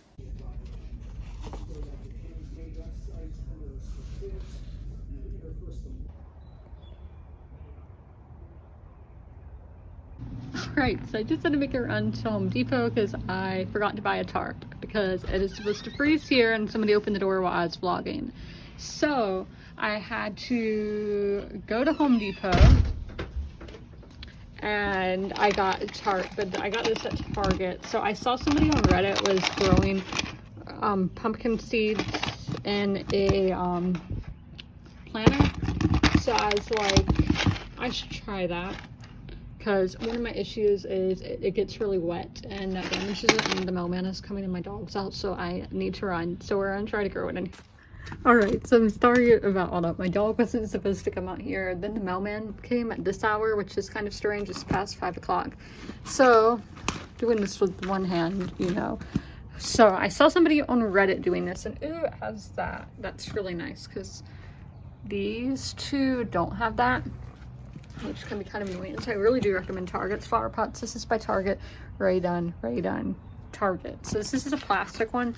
Right, so I just had to make a run to Home Depot because I forgot to buy a tarp because it is supposed to freeze here and somebody opened the door while I was vlogging. So I had to go to Home Depot and I got a tarp, but I got this at Target. So I saw somebody on Reddit was growing pumpkin seeds in a planter. So I was like, I should try that. Because one of my issues is it gets really wet and that damages it, and the mailman is coming and my dog's out, so I need to run. So we're gonna try to grow it in. Alright, so I'm sorry about all that. My dog wasn't supposed to come out here. Then the mailman came at this hour, which is kind of strange. It's past 5 o'clock. So, doing this with one hand, you know. So I saw somebody on Reddit doing this, and ooh, it has that. That's really nice, because these two don't have that, which can be kind of annoying. So I really do recommend Target's flower pots. This is by Target. Ray done, Target. So this is a plastic one,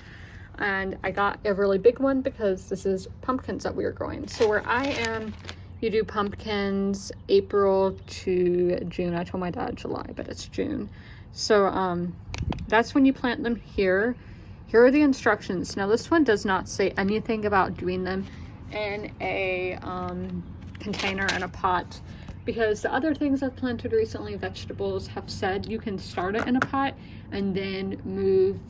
and I got a really big one because this is pumpkins that we are growing. So where I am, you do pumpkins April to June. I told my dad July, but it's June. So that's when you plant them here. Here are the instructions. Now this one does not say anything about doing them in a container and a pot, because the other things I've planted recently, vegetables, have said you can start it in a pot and then move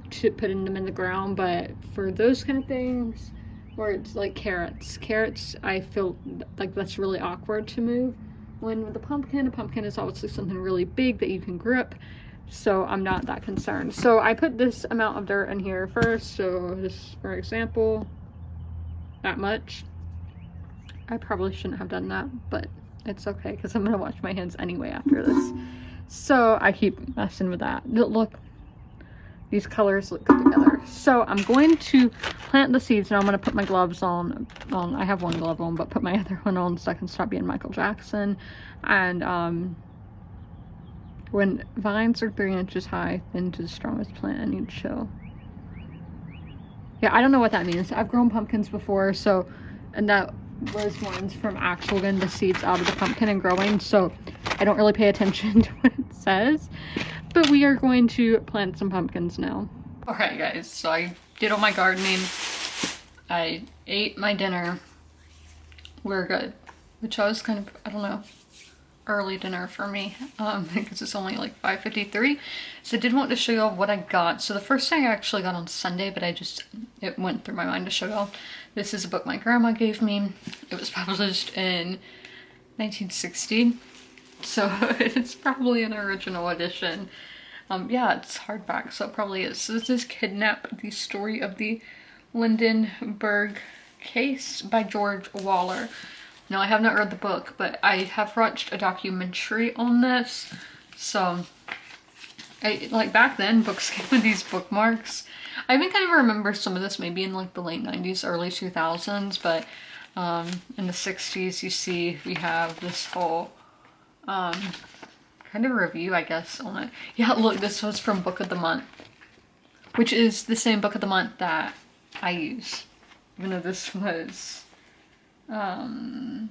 to putting them in the ground. But for those kind of things, or it's like carrots, I feel like that's really awkward to move when with a pumpkin is obviously something really big that you can grip. So I'm not that concerned. So I put this amount of dirt in here first. So just for example, that much. I probably shouldn't have done that, but it's okay because I'm gonna wash my hands anyway after this. So I keep messing with that. Look, these colors look good together. So I'm going to plant the seeds. Now I'm gonna put my gloves on. I have one glove on, but put my other one on so I can stop being Michael Jackson. And when vines are 3 inches high, thin to the strongest plant, I need to show. Yeah, I don't know what that means. I've grown pumpkins before, so, and that was ones from actual getting the seeds out of the pumpkin and growing, so I don't really pay attention to what it says. But we are going to plant some pumpkins now. Alright guys, so I did all my gardening. I ate my dinner. We're good. Which I was kind of, I don't know, early dinner for me, because it's only like 5:53. So I did want to show y'all what I got. So the first thing I actually got on Sunday, but it went through my mind to show y'all. This is a book my grandma gave me. It was published in 1960. So it's probably an original edition. Yeah, it's hardback, so it probably is. So this is Kidnap, the Story of the Lindenberg Case by George Waller. Now, I have not read the book, but I have watched a documentary on this. So, like back then, books came with these bookmarks. I think I remember some of this maybe in like the late 90s, early 2000s, but in the 60s, you see we have this whole kind of review, I guess, on it. Yeah, look, this was from Book of the Month, which is the same Book of the Month that I use. Even though this was, I'm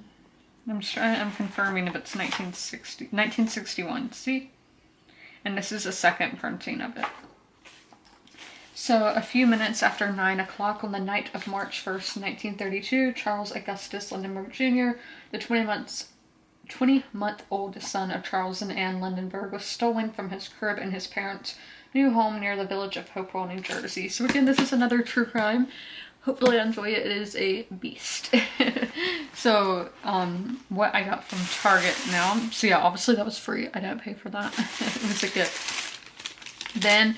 confirming if it's 1961, see? And this is a second printing of it. So, a few minutes after 9 o'clock on the night of March 1st, 1932, Charles Augustus Lindenberg Jr., the 20-month-old son of Charles and Anne Lindenberg, was stolen from his crib in his parents' new home near the village of Hopewell, New Jersey. So again, this is another true crime. Hopefully I enjoy it. It is a beast. So, what I got from Target now. So yeah, obviously that was free. I didn't pay for that. It was a gift. Then,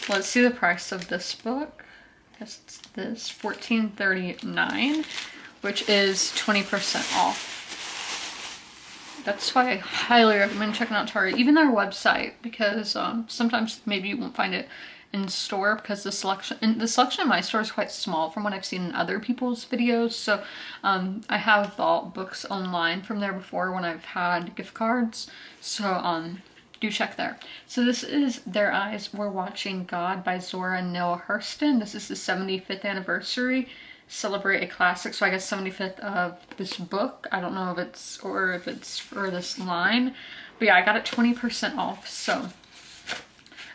let's see the price of this book. I guess it's this, $14.39, which is 20% off. That's why I highly recommend checking out Target, even their website, because sometimes maybe you won't find it in store because the selection in my store is quite small from what I've seen in other people's videos. So I have bought books online from there before when I've had gift cards. So do check there. So this is Their Eyes Were Watching God by Zora Neale Hurston. This is the 75th anniversary. Celebrate a classic, so I guess 75th of this book. I don't know if it's for this line, but yeah, I got it 20% off. So,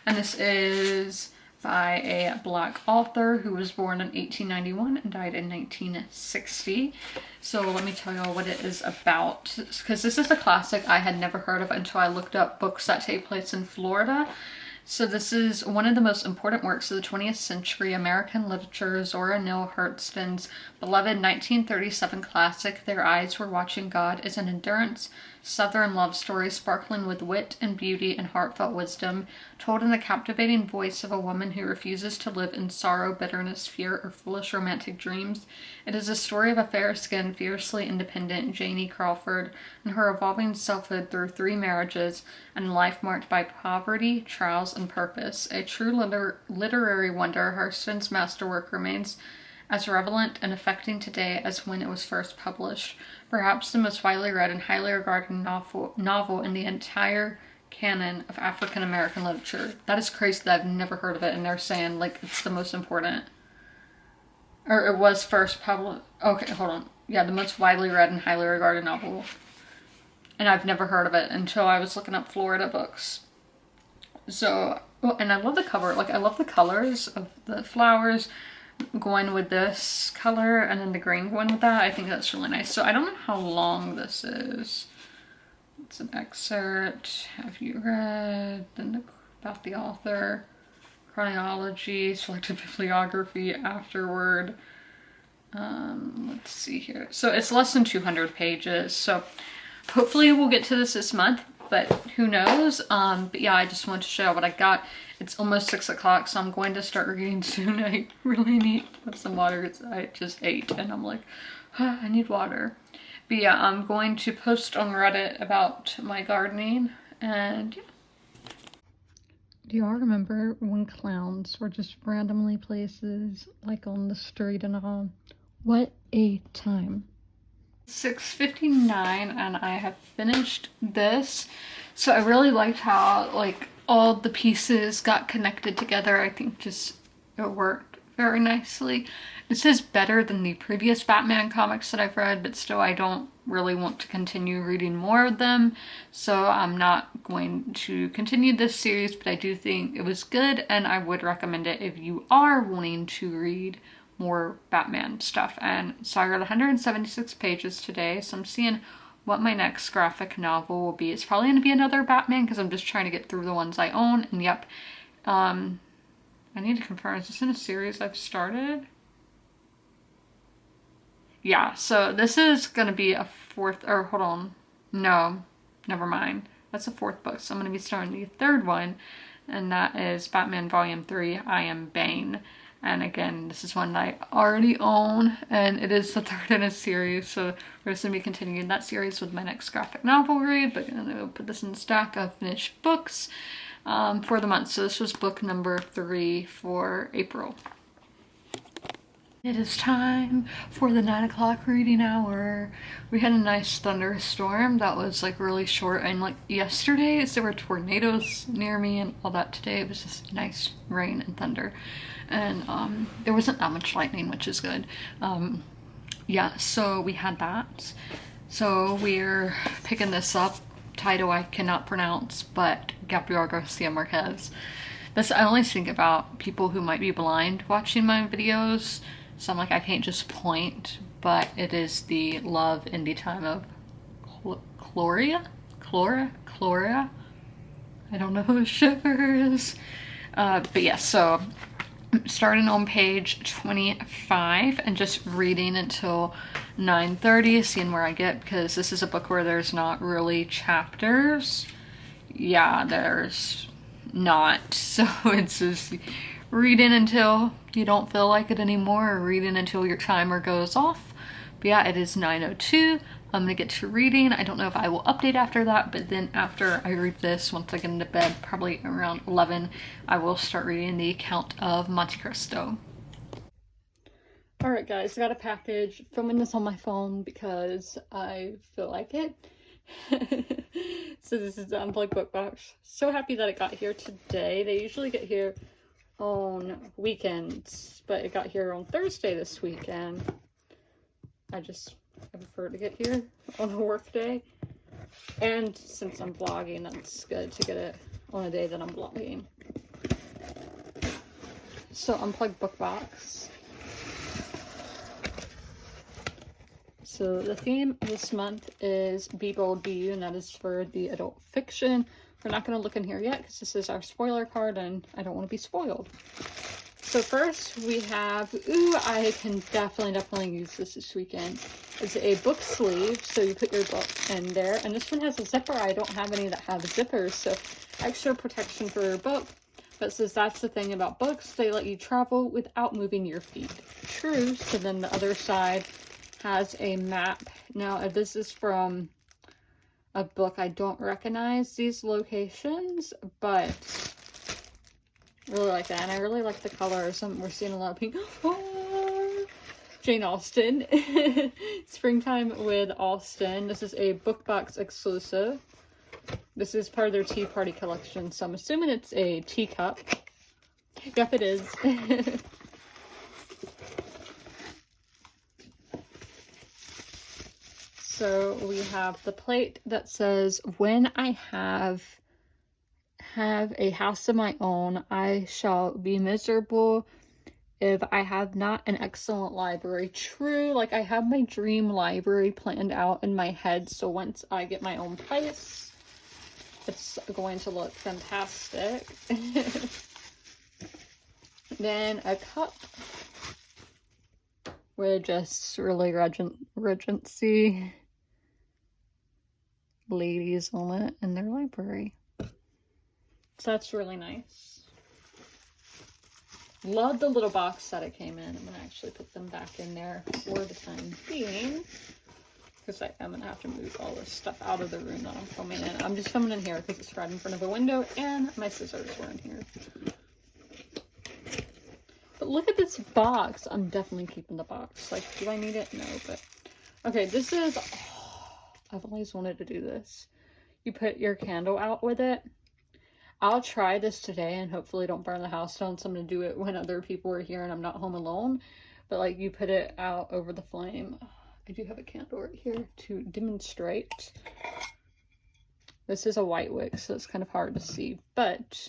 and this is by a Black author who was born in 1891 and died in 1960. So let me tell y'all what it is about, because this is a classic I had never heard of until I looked up books that take place in Florida. So this is one of the most important works of the 20th century American literature, Zora Neale Hurston's beloved 1937 classic, Their Eyes Were Watching God, is an endurance Southern love story sparkling with wit and beauty and heartfelt wisdom, told in the captivating voice of a woman who refuses to live in sorrow, bitterness, fear, or foolish romantic dreams. It is a story of a fair-skinned, fiercely independent Janie Crawford and her evolving selfhood through 3 marriages and a life marked by poverty, trials, and purpose. A true literary wonder, Hurston's masterwork remains as relevant and affecting today as when it was first published. Perhaps the most widely read and highly regarded novel in the entire canon of African American literature. That is crazy that I've never heard of it, and they're saying like it's the most important. Or it was first published. Okay, hold on. Yeah, the most widely read and highly regarded novel. And I've never heard of it until I was looking up Florida books. So, well, and I love the cover. Like, I love the colors of the flowers going with this color and then the green going with that. I think that's really nice. So I don't know how long this is. It's an excerpt. Have you read? Then about the author, chronology, selected bibliography, afterward. Let's see here. So it's less than 200 pages. So Hopefully we'll get to this month, but who knows. But yeah, I just wanted to show what I got. It's almost 6 o'clock, so I'm going to start reading soon. I really need some water. I just ate and I'm like, I need water. But yeah, I'm going to post on Reddit about my gardening, and yeah. Do y'all remember when clowns were just randomly places, like on the street and all? What a time. 6:59 and I have finished this. So I really liked how like all the pieces got connected together. I think just it worked very nicely. This is better than the previous Batman comics that I've read, but still I don't really want to continue reading more of them. So I'm not going to continue this series, but I do think it was good and I would recommend it if you are wanting to read more Batman stuff. And so I read 176 pages today, so I'm seeing what my next graphic novel will be. It's probably going to be another Batman because I'm just trying to get through the ones I own. And yep, I need to confirm, is this in a series I've started? Yeah, so this is going to be a fourth, or hold on, no, never mind. That's the fourth book, so I'm going to be starting the third one, and that is Batman Volume 3, I Am Bane. And again, this is one that I already own, and it is the third in a series, so we're just going to be continuing that series with my next graphic novel read, but I'm going to put this in the stack of finished books for the month. So this was book number 3 for April. It is time for the 9 o'clock reading hour. We had a nice thunderstorm that was like really short, and like yesterday there were tornadoes near me and all that. Today it was just nice rain and thunder, and there wasn't that much lightning, which is good. Yeah, so we had that. So we're picking this up. Title I cannot pronounce, but Gabriel Garcia Marquez. This, I always think about people who might be blind watching my videos. So I'm like, I can't just point, but it is the love indie time of Cloria? I don't know who Shiver is. But yeah, so I'm starting on page 25 and just reading until 9:30, seeing where I get, because this is a book where there's not really chapters. Yeah, there's not. So it's just reading until you don't feel like it anymore, or reading until your timer goes off. But yeah, it is 9:02. I'm gonna get to reading. I don't know if I will update after that, but then after I read this, once I get into bed, probably around 11, I will start reading the Count of Monte Cristo. Alright guys, I got a package. Filming this on my phone because I feel like it. So this is the Unplugged book box. So happy that it got here today. They usually get here on weekends, but it got here on Thursday this week, and I prefer to get here on a work day. And since I'm vlogging, that's good to get it on a day that I'm vlogging. So Unplugged book box. So the theme this month is Be Bold, Be You, and that is for the adult fiction. We're not going to look in here yet because this is our spoiler card and I don't want to be spoiled. So first we have, ooh, I can definitely use this weekend. It's a book sleeve, so you put your book in there. And this one has a zipper. I don't have any that have zippers, so extra protection for your book. But since that's the thing about books, they let you travel without moving your feet. True. So then the other side has a map. Now, this is from a book. I don't recognize these locations, but I really like that. And I really like the colors. We're seeing a lot of pink. Oh, Jane Austen. Springtime with Austen. This is a book box exclusive. This is part of their Tea Party collection, so I'm assuming it's a teacup. Yep, it is. So we have the plate that says, when I have a house of my own, I shall be miserable if I have not an excellent library. True, like I have my dream library planned out in my head, so once I get my own place, it's going to look fantastic. Then a cup with just really Regency ladies on it in their library. So that's really nice. Love the little box that it came in. I'm going to actually put them back in there for the time being, because I am going to have to move all this stuff out of the room that I'm filming in. I'm just filming in here because it's right in front of a window and my scissors were in here. But look at this box. I'm definitely keeping the box. Like, do I need it? No, but... Okay, this is... Oh, I've always wanted to do this. You put your candle out with it. I'll try this today and hopefully don't burn the house down. So I'm going to do it when other people are here and I'm not home alone. But like, you put it out over the flame. I do have a candle right here to demonstrate. This is a white wick, so it's kind of hard to see. But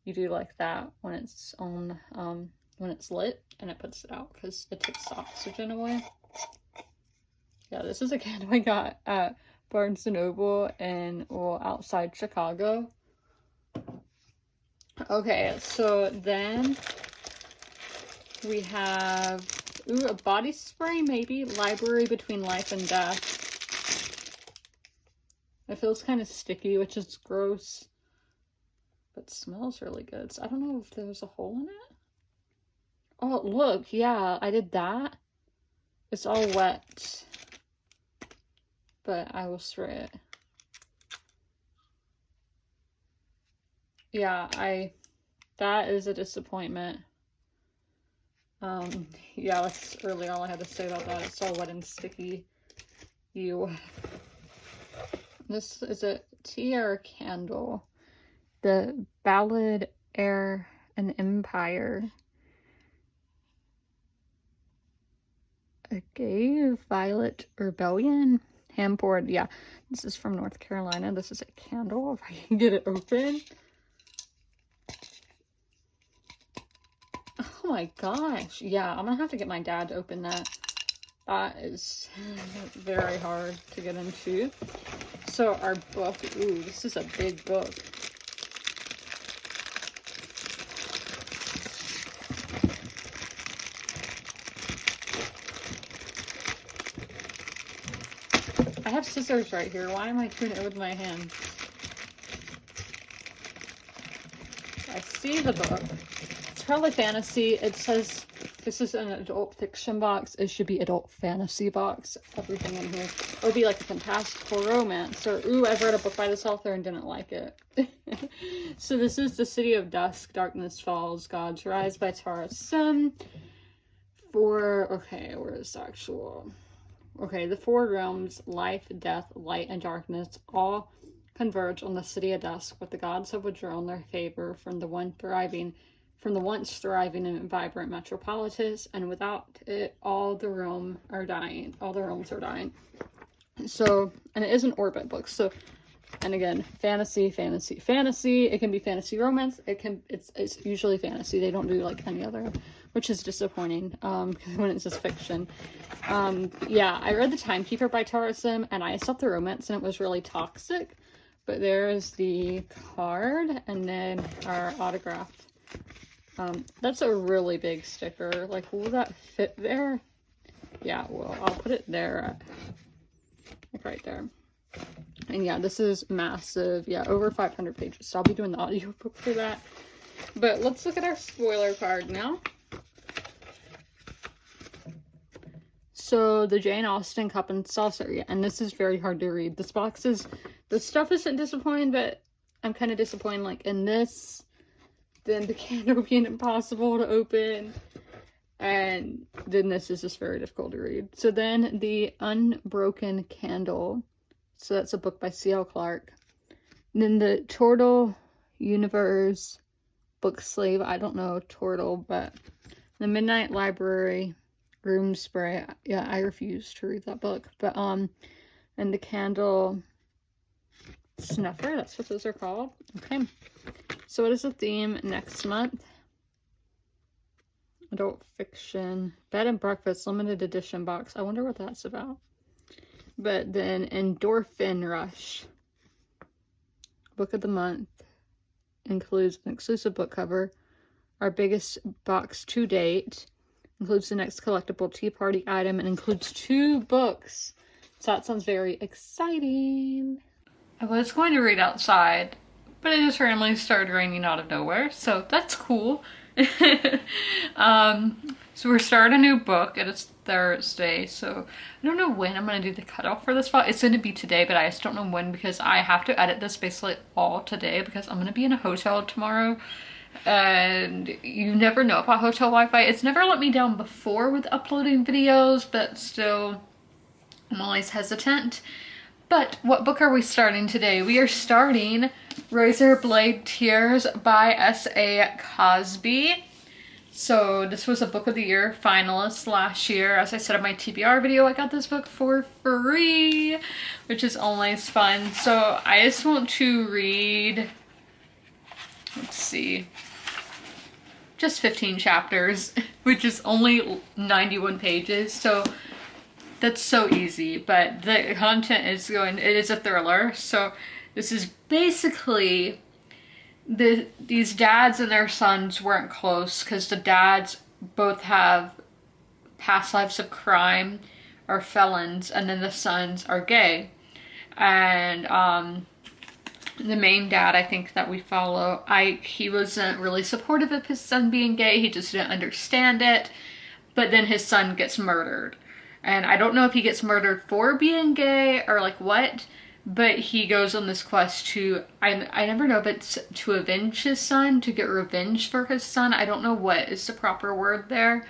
you do like that when it's on, when it's lit, and it puts it out because it takes the oxygen away. Yeah, this is a candle I got at Barnes & Noble in, well, outside Chicago. Okay, so then we have, ooh, a body spray maybe, Library Between Life and Death. It feels kind of sticky, which is gross, but smells really good. So I don't know if there's a hole in it. Oh, look, yeah, I did that. It's all wet, but I will spray it. Yeah, that is a disappointment. Yeah, that's really all I had to say about that. It's all wet and sticky. This is a tiara candle. The Ballad, Air, and Empire. A Gay Violet Rebellion. Hand poured, yeah. This is from North Carolina. This is a candle, if I can get it open. Oh my gosh. Yeah, I'm gonna have to get my dad to open that. That is very hard to get into. So our book, ooh, this is a big book. I have scissors right here. Why am I doing it with my hand? I see the book. It's probably fantasy. It says this is an adult fiction box. It should be adult fantasy box. Everything in here. It would be like a fantastical romance. Or, ooh, I've read a book by this author and didn't like it. So this is The City of Dusk, Darkness Falls, God's Rise by Tara Sim. Okay, where is the actual... Okay, the four realms, life, death, light, and darkness, all converge on the City of Dusk, but the gods have withdrawn their favor from the once thriving and vibrant metropolis, and without it, all the realms are dying. So, and it is an orbit book. So, and again, fantasy. It can be fantasy romance. It's usually fantasy. They don't do like any other, which is disappointing. When it's just fiction. Yeah, I read The Timekeeper by Tara Sim, and I stopped the romance, and it was really toxic. But there's the card, and then our autograph. That's a really big sticker. Like, will that fit there? Yeah, well, I'll put it there, like right there. And yeah, this is massive. Yeah, over 500 pages. So I'll be doing the audiobook for that. But let's look at our spoiler card now. So the Jane Austen Cup and Saucer. Yeah, and this is very hard to read. This stuff isn't disappointing, but I'm kind of disappointed, like, in this. Then the candle being impossible to open. And then this is just very difficult to read. So then the Unbroken Candle. So that's a book by C.L. Clarke. And then the Turtle Universe Book Slave. I don't know Turtle, but the Midnight Library Room Spray. Yeah, I refuse to read that book. But and the Candle Snuffer. That's what those are called. Okay. So what is the theme next month? Adult fiction. Bed and Breakfast limited edition box. I wonder what that's about. But then Endorphin Rush. Book of the month. Includes an exclusive book cover. Our biggest box to date. Includes the next collectible Tea Party item. And includes 2 books. So that sounds very exciting. I was going to read outside, but it just randomly started raining out of nowhere, so that's cool. So we're starting a new book. It is Thursday, so I don't know when I'm gonna do the cutoff for this file. It's gonna be today, but I just don't know when because I have to edit this basically all today because I'm gonna be in a hotel tomorrow, and you never know about hotel Wi-Fi. It's never let me down before with uploading videos, but still, I'm always hesitant. But what book are we starting today? We are starting Razor Blade Tears by S.A. Cosby. So this was a Book of the Year finalist last year. As I said in my TBR video, I got this book for free, which is always fun. So I just want to read, let's see, just 15 chapters, which is only 91 pages. So that's so easy, but the content is it is a thriller. So this is basically these dads and their sons weren't close because the dads both have past lives of crime, are felons, and then the sons are gay. And the main dad, I think, that we follow, he wasn't really supportive of his son being gay. He just didn't understand it. But then his son gets murdered. And I don't know if he gets murdered for being gay or like what, but he goes on this quest to, I never know, but to avenge his son, to get revenge for his son. I don't know what is the proper word there.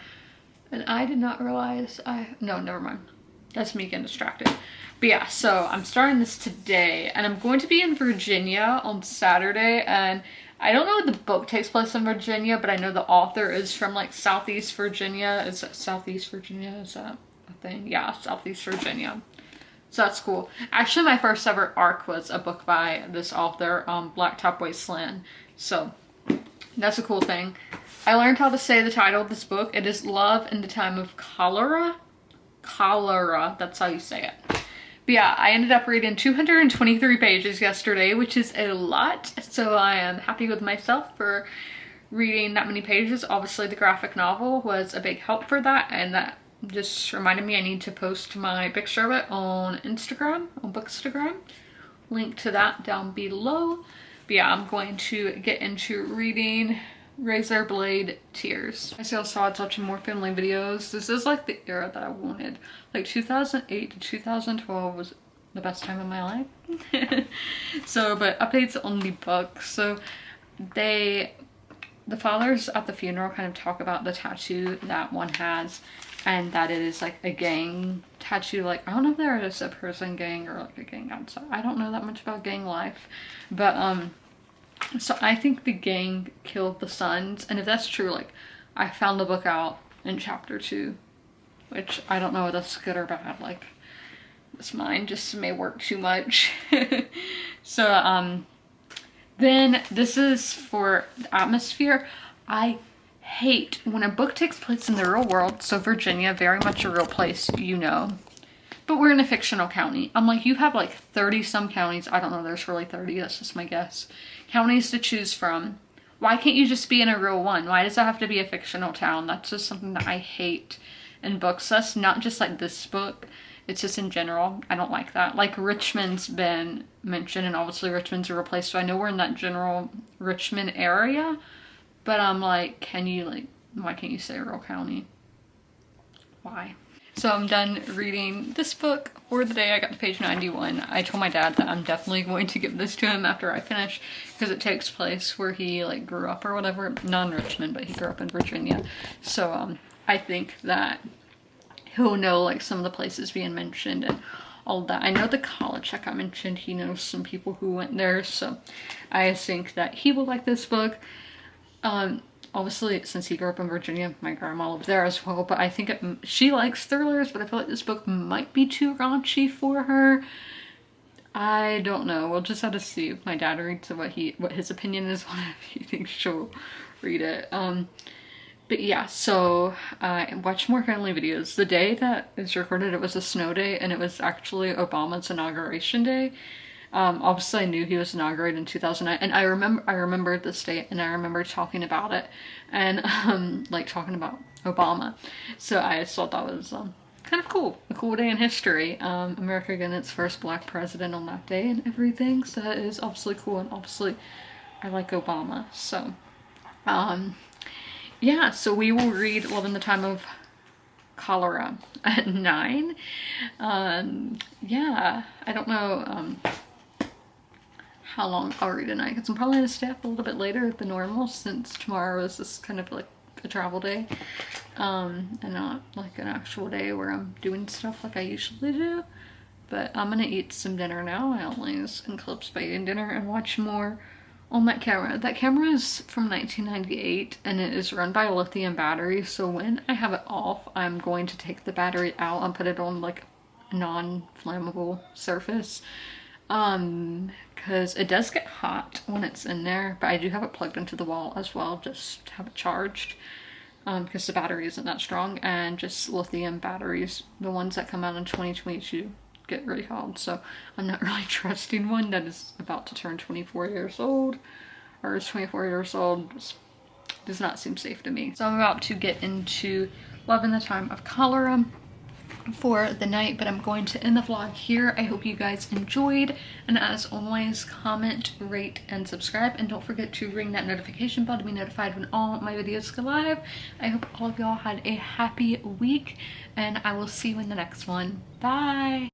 And I did not realize no, never mind. That's me getting distracted. But yeah, so I'm starting this today and I'm going to be in Virginia on Saturday, and I don't know if the book takes place in Virginia, but I know the author is from like Southeast Virginia. Is that Southeast Virginia? Is that a thing? Yeah, Southeast Virginia. So that's cool. Actually, my first ever ARC was a book by this author, Blacktop Wasteland. So that's a cool thing. I learned how to say the title of this book. It is Love in the Time of Cholera. Cholera, that's how you say it. But yeah, I ended up reading 223 pages yesterday, which is a lot. So I am happy with myself for reading that many pages. Obviously, the graphic novel was a big help for that, and that just reminded me I need to post my picture of it on Instagram, on Bookstagram. Link to that down below. But yeah, I'm going to get into reading Razor Blade Tears. I still saw watching more family videos. This is like the era that I wanted. Like 2008 to 2012 was the best time of my life. So, but updates on the book. So the fathers at the funeral kind of talk about the tattoo that one has, and that it is like a gang tattoo. Like, I don't know if there is a prison gang or like a gang outside. I don't know that much about gang life, but so I think the gang killed the sons, and if that's true, like, I found the book out in chapter 2, which I don't know if that's good or bad. Like, this mind just may work too much. So then this is for the atmosphere. I hate when a book takes place in the real world. So Virginia, very much a real place, you know, but we're in a fictional county. I'm like, you have like 30 some counties. I don't know, there's really 30, that's just my guess. Counties to choose from. Why can't you just be in a real one? Why does it have to be a fictional town? That's just something that I hate in books. That's not just like this book, it's just in general. I don't like that. Like, Richmond's been mentioned, and obviously Richmond's a real place, so I know we're in that general Richmond area, but I'm like, can you, like, why can't you say real county? Why? So I'm done reading this book for the day. I got to page 91. I told my dad that I'm definitely going to give this to him after I finish, because it takes place where he like grew up or whatever. Not in Richmond, but he grew up in Virginia. So I think that he'll know like some of the places being mentioned and all that. I know the college that got mentioned, he knows some people who went there. So I think that he will like this book. Obviously, since he grew up in Virginia, my grandma lived there as well, but I think she likes thrillers, but I feel like this book might be too raunchy for her. I don't know. We'll just have to see if my dad reads what his opinion is on it, if he thinks she'll read it. But yeah, so I watched more family videos. The day that is recorded, it was a snow day, and it was actually Obama's inauguration day. Obviously I knew he was inaugurated in 2009, and I remember this date, and I remember talking about it, and like talking about Obama. So I just thought that was kind kind of cool. A cool day in history. America getting its first black president on that day and everything. So that is obviously cool, and obviously I like Obama. So, yeah, so we will read Love in the Time of Cholera at 9. Yeah, I don't know how long I'll read tonight, because I'm probably going to stay up a little bit later than normal, since tomorrow is just kind of like a travel day, and not like an actual day where I'm doing stuff like I usually do. But I'm gonna eat some dinner now. I always end clips by eating dinner and watch more on that camera. That camera is from 1998 and it is run by a lithium battery, so when I have it off, I'm going to take the battery out and put it on like a non-flammable surface, because it does get hot when it's in there, but I do have it plugged into the wall as well, just to have it charged, because the battery isn't that strong, and just lithium batteries, the ones that come out in 2022, get really hot, so I'm not really trusting one that is about to turn 24 years old, or is 24 years old. Just does not seem safe to me. So I'm about to get into Love in the Time of Cholera for the night, but I'm going to end the vlog here. I hope you guys enjoyed, and as always, comment, rate, and subscribe, and don't forget to ring that notification bell to be notified when all my videos go live. I hope all of y'all had a happy week, and I will see you in the next one. Bye!